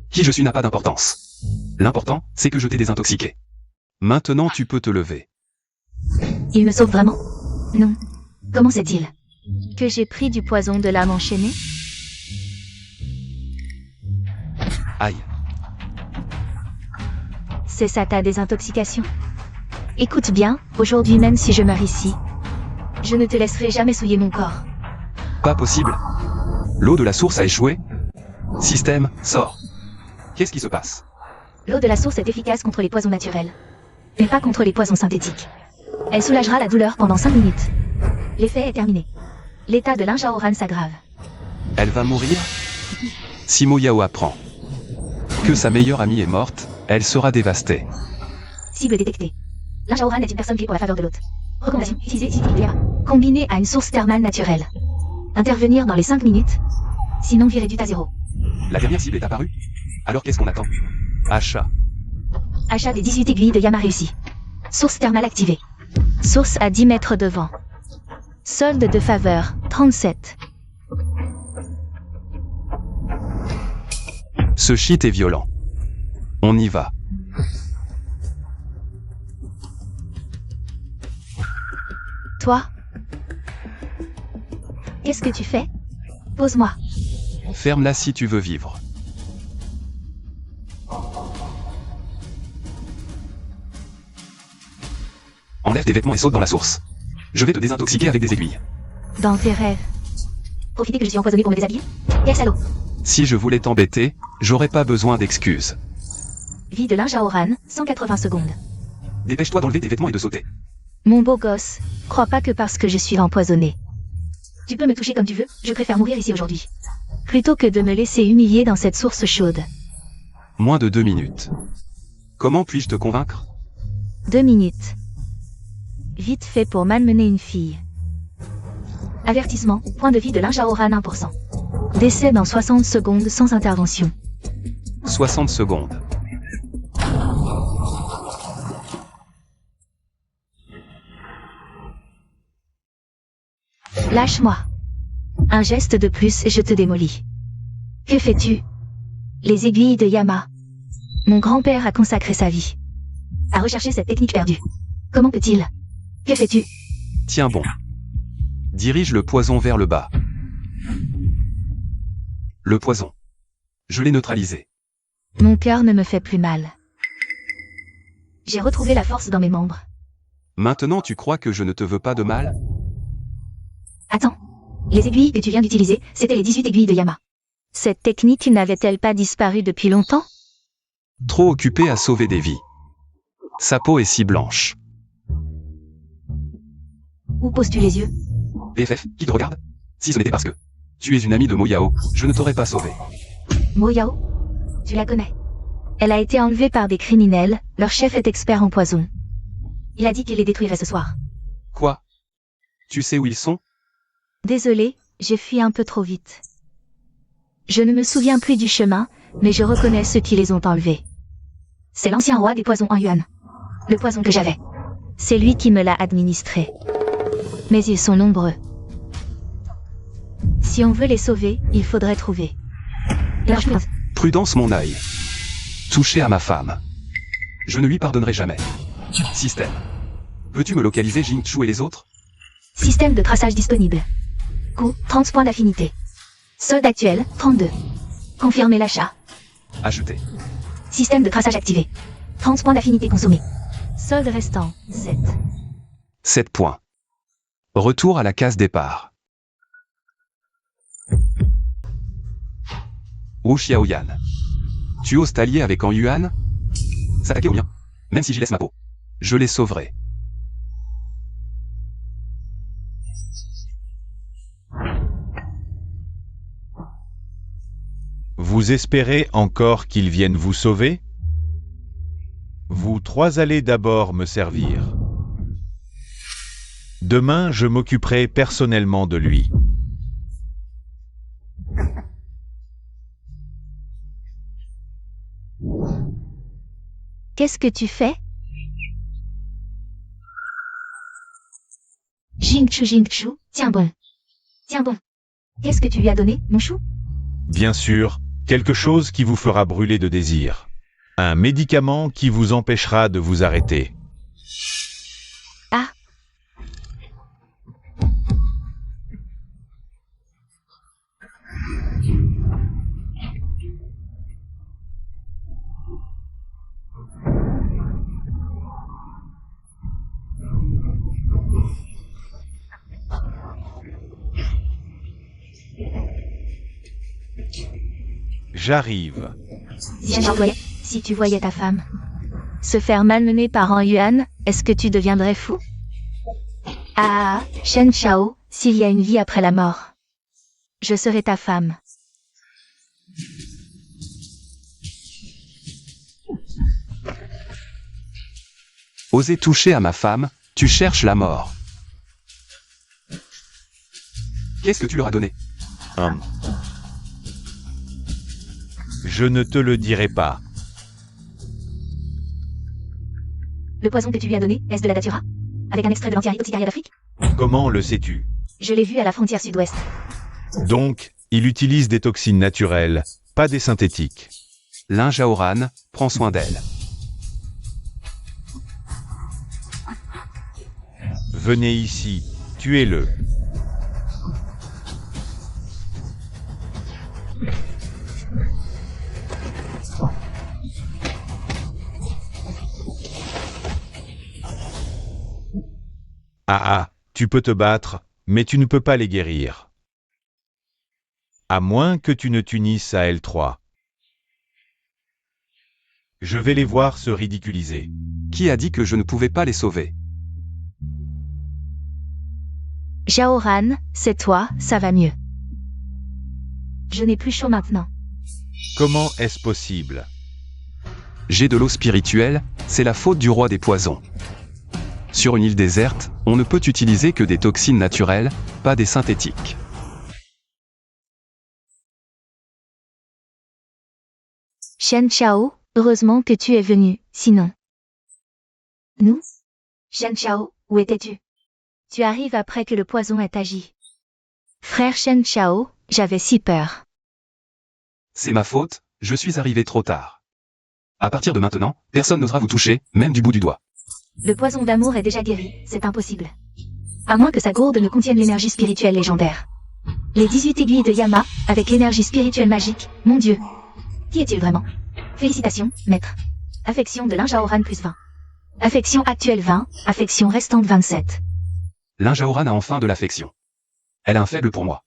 Qui je suis n'a pas d'importance. L'important, c'est que je t'ai désintoxiqué. Maintenant tu peux te lever. Il me sauve vraiment? Non. Comment sait-il? Que j'ai pris du poison de l'âme enchaînée? Aïe. C'est ça ta désintoxication? Écoute bien, aujourd'hui même si je meurs ici, je ne te laisserai jamais souiller mon corps. Pas possible. L'eau de la source a échoué. Système, sort. Qu'est-ce qui se passe? L'eau de la source est efficace contre les poisons naturels, mais pas contre les poisons synthétiques. Elle soulagera la douleur pendant 5 minutes. L'effet est terminé. L'état de Linjaoran s'aggrave. Elle va mourir? Si Mo Yao apprend que sa meilleure amie est morte, elle sera dévastée. Cible détectée. Linjaoran est une personne clé pour la faveur de l'hôte. Recommandation, utiliser Cityclear. Combinée à une source thermale naturelle. Intervenir dans les 5 minutes. Sinon virer du à 0. La dernière cible est apparue. Alors qu'est-ce qu'on attend? Achat. Achat des 18 aiguilles de Yama réussi. Source thermale activée. Source à 10 mètres de vent. Solde de faveur, 37. Ce shit est violent. On y va. Toi? Qu'est-ce que tu fais? Pose-moi. Ferme-la si tu veux vivre. Enlève tes vêtements et saute dans la source. Je vais te désintoxiquer avec des aiguilles. Dans tes rêves. Profitez que je suis empoisonné pour me déshabiller? Quel salaud! Si je voulais t'embêter, j'aurais pas besoin d'excuses. Vie de Linjaoran, 180 secondes. Dépêche-toi d'enlever tes vêtements et de sauter. Mon beau gosse, crois pas que parce que je suis empoisonné. Tu peux me toucher comme tu veux, je préfère mourir ici aujourd'hui. Plutôt que de me laisser humilier dans cette source chaude. Moins de 2 minutes. Comment puis-je te convaincre? 2 minutes. Vite fait pour malmener une fille. Avertissement, point de vie de Linjaoran 1%. Décès dans 60 secondes sans intervention. 60 secondes. Lâche-moi. Un geste de plus et je te démolis. Que fais-tu? Les aiguilles de Yama. Mon grand-père a consacré sa vie à rechercher cette technique perdue. Comment peut-il? Que fais-tu? Tiens bon. Dirige le poison vers le bas. Le poison. Je l'ai neutralisé. Mon cœur ne me fait plus mal. J'ai retrouvé la force dans mes membres. Maintenant tu crois que je ne te veux pas de mal? Attends. Les aiguilles que tu viens d'utiliser, c'était les 18 aiguilles de Yama. Cette technique n'avait-elle pas disparu depuis longtemps? Trop occupé à sauver des vies. Sa peau est si blanche. Où poses-tu les yeux? BFF, qui te regarde? Si ce n'était parce que tu es une amie de Mo Yao, je ne t'aurais pas sauvé. Mo Yao? Tu la connais? Elle a été enlevée par des criminels, leur chef est expert en poison. Il a dit qu'il les détruirait ce soir. Quoi? Tu sais où ils sont? Désolé, j'ai fui un peu trop vite. Je ne me souviens plus du chemin, mais je reconnais ceux qui les ont enlevés. C'est l'ancien roi des poisons en Yuan. Le poison que j'avais. C'est lui qui me l'a administré. Mais ils sont nombreux. Si on veut les sauver, il faudrait trouver leur chute. Prudence mon œil. Touché à ma femme. Je ne lui pardonnerai jamais. Système. Peux-tu me localiser Jingchu et les autres? Système de traçage disponible. Coût, 30 points d'affinité. Solde actuel, 32. Confirmer l'achat. Acheter. Système de traçage activé. 30 points d'affinité consommés. Solde restant, 7. 7 points. Retour à la case départ. Wu Xiaoyan. Tu oses t'allier avec En Yuan? S'attaquer au mien? Même si j'y laisse ma peau. Je les sauverai. Vous espérez encore qu'ils viennent vous sauver? Vous trois allez d'abord me servir. Demain, je m'occuperai personnellement de lui. Qu'est-ce que tu fais? Jingchu, tiens bon. Tiens bon. Qu'est-ce que tu lui as donné, mon chou? Bien sûr, quelque chose qui vous fera brûler de désir. Un médicament qui vous empêchera de vous arrêter. Ah. J'arrive. Si tu voyais ta femme se faire malmener par un Yuan, est-ce que tu deviendrais fou? Ah, Shen Chao, s'il y a une vie après la mort, je serai ta femme. Oser toucher à ma femme, tu cherches la mort. Qu'est-ce que tu leur as donné? Je ne te le dirai pas. Le poison que tu lui as donné, est-ce de la datura? Avec un extrait de l'antiaritoxicaria d'Afrique? Comment le sais-tu? Je l'ai vu à la frontière sud-ouest. Donc, il utilise des toxines naturelles, pas des synthétiques. Lin Zhaoran, prends soin d'elle. Venez ici, tuez-le. Ah, tu peux te battre, mais tu ne peux pas les guérir. À moins que tu ne t'unisses à L3. Je vais les voir se ridiculiser. Qui a dit que je ne pouvais pas les sauver? Zhaoran, c'est toi, ça va mieux. Je n'ai plus chaud maintenant. Comment est-ce possible? J'ai de l'eau spirituelle, c'est la faute du roi des poisons. Sur une île déserte, on ne peut utiliser que des toxines naturelles, pas des synthétiques. Shen Chao, heureusement que tu es venu, sinon. Nous? Shen Chao, où étais-tu? Tu arrives après que le poison ait agi. Frère Shen Chao, j'avais si peur. C'est ma faute, je suis arrivé trop tard. À partir de maintenant, personne n'osera vous toucher, même du bout du doigt. Le poison d'amour est déjà guéri, c'est impossible. À moins que sa gourde ne contienne l'énergie spirituelle légendaire. Les 18 aiguilles de Yama, avec l'énergie spirituelle magique, mon Dieu. Qui est-il vraiment? Félicitations, maître. Affection de Lin Zhaoran plus 20. Affection actuelle 20, affection restante 27. Lin Zhaoran a enfin de l'affection. Elle a un faible pour moi.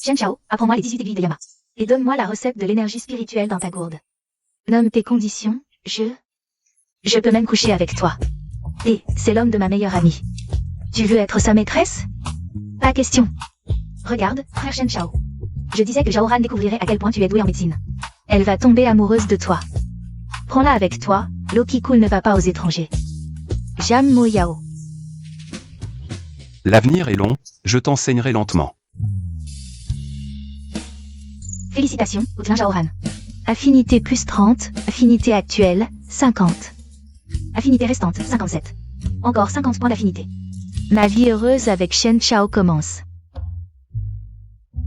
Shen Chao, apprends-moi les 18 aiguilles de Yama. Et donne-moi la recette de l'énergie spirituelle dans ta gourde. Nomme tes conditions, je peux même coucher avec toi. Et, c'est l'homme de ma meilleure amie. Tu veux être sa maîtresse? Pas question. Regarde, frère Shen Chao. Je disais que Zhaoran découvrirait à quel point tu es doué en médecine. Elle va tomber amoureuse de toi. Prends-la avec toi, l'eau qui coule ne va pas aux étrangers. Jam Mo Yao. L'avenir est long, je t'enseignerai lentement. Félicitations, Outlin Zhaoran. Affinité plus 30, affinité actuelle, 50. Affinité restante, 57. Encore 50 points d'affinité. Ma vie heureuse avec Shen Chao commence.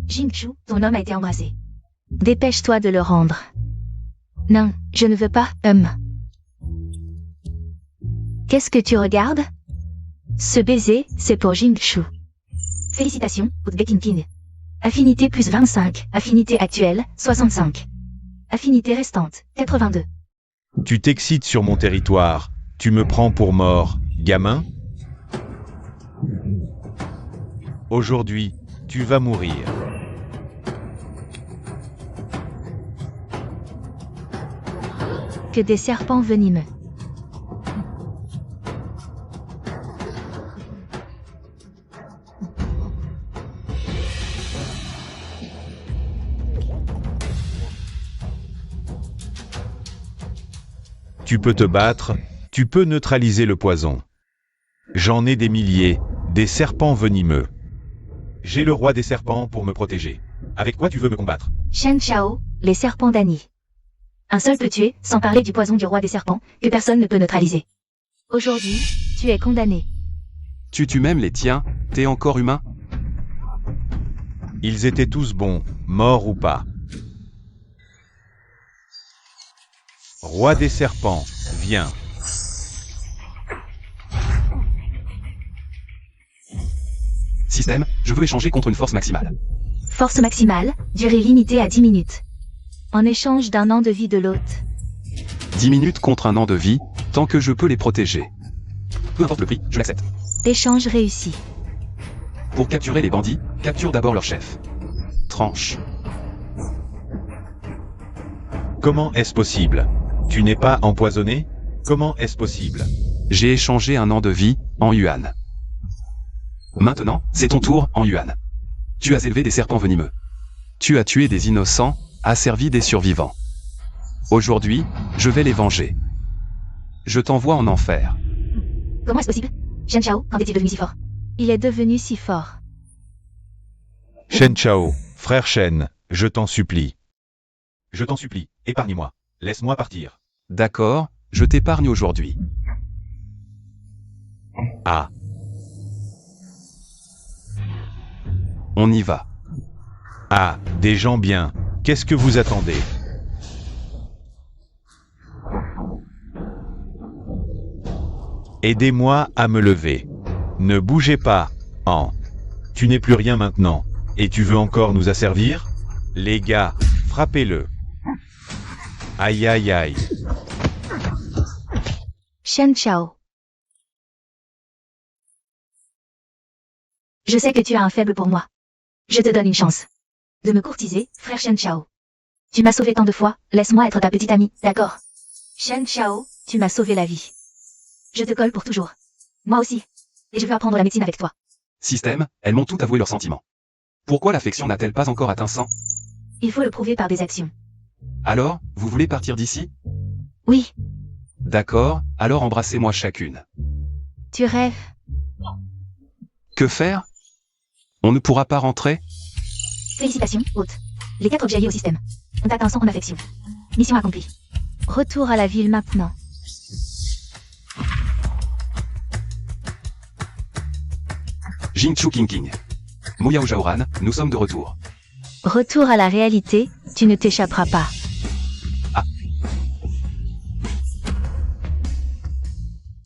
Jingchu, ton homme a été embrassé. Dépêche-toi de le rendre. Non, je ne veux pas, Qu'est-ce que tu regardes? Ce baiser, c'est pour Jingchu. Félicitations, Utbekinkin. Affinité plus 25, affinité actuelle, 65. Affinité restante, 82. Tu t'excites sur mon territoire, tu me prends pour mort, gamin? Aujourd'hui, tu vas mourir. Que des serpents venimeux. Tu peux te battre, tu peux neutraliser le poison. J'en ai des milliers, des serpents venimeux. J'ai le roi des serpents pour me protéger. Avec quoi tu veux me combattre? Shen Chao, les serpents d'Annie. Un seul peut tuer, sans parler du poison du roi des serpents, que personne ne peut neutraliser. Aujourd'hui, tu es condamné. Tu tues même les tiens, t'es encore humain? Ils étaient tous bons, morts ou pas. Roi des serpents, viens. Système, je veux échanger contre une force maximale. Force maximale, durée limitée à 10 minutes. En échange d'un an de vie de l'hôte. 10 minutes contre un an de vie, tant que je peux les protéger. Peu importe le prix, je l'accepte. Échange réussi. Pour capturer les bandits, capture d'abord leur chef. Tranche. Comment est-ce possible? Tu n'es pas empoisonné? Comment est-ce possible? J'ai échangé un an de vie, en yuan. Maintenant, c'est ton tour, en yuan. Tu as élevé des serpents venimeux. Tu as tué des innocents, asservi des survivants. Aujourd'hui, je vais les venger. Je t'envoie en enfer. Comment est-ce possible? Shen Chao, quand est-il devenu si fort? Il est devenu si fort. Shen Chao, frère Shen, je t'en supplie. Je t'en supplie, épargne-moi. Laisse-moi partir. D'accord, je t'épargne aujourd'hui. Ah, On y va. ah, des gens bien. Qu'est-ce que vous attendez? Aidez-moi à me lever. Ne bougez pas, An. Tu n'es plus rien maintenant. Et tu veux encore nous asservir? Les gars, frappez-le. Aïe aïe aïe. Shen Chao. Je sais que tu as un faible pour moi. Je te donne une chance. De me courtiser, frère Shen Chao. Tu m'as sauvé tant de fois, laisse-moi être ta petite amie, d'accord? Shen Chao, tu m'as sauvé la vie. Je te colle pour toujours. Moi aussi. Et je veux apprendre la médecine avec toi. Système, elles m'ont tout avoué leurs sentiments. Pourquoi l'affection n'a-t-elle pas encore atteint 100? Il faut le prouver par des actions. Alors, vous voulez partir d'ici? Oui, D'accord, alors embrassez-moi chacune. tu rêves. Que faire? On ne pourra pas rentrer? Félicitations, hôte. Les 4 objets liés au système ont atteint 100 en affection. Mission accomplie. Retour à la ville maintenant. Jingchu King King. Mouyao Jaoran, nous sommes de retour. Retour à la réalité, tu ne t'échapperas pas.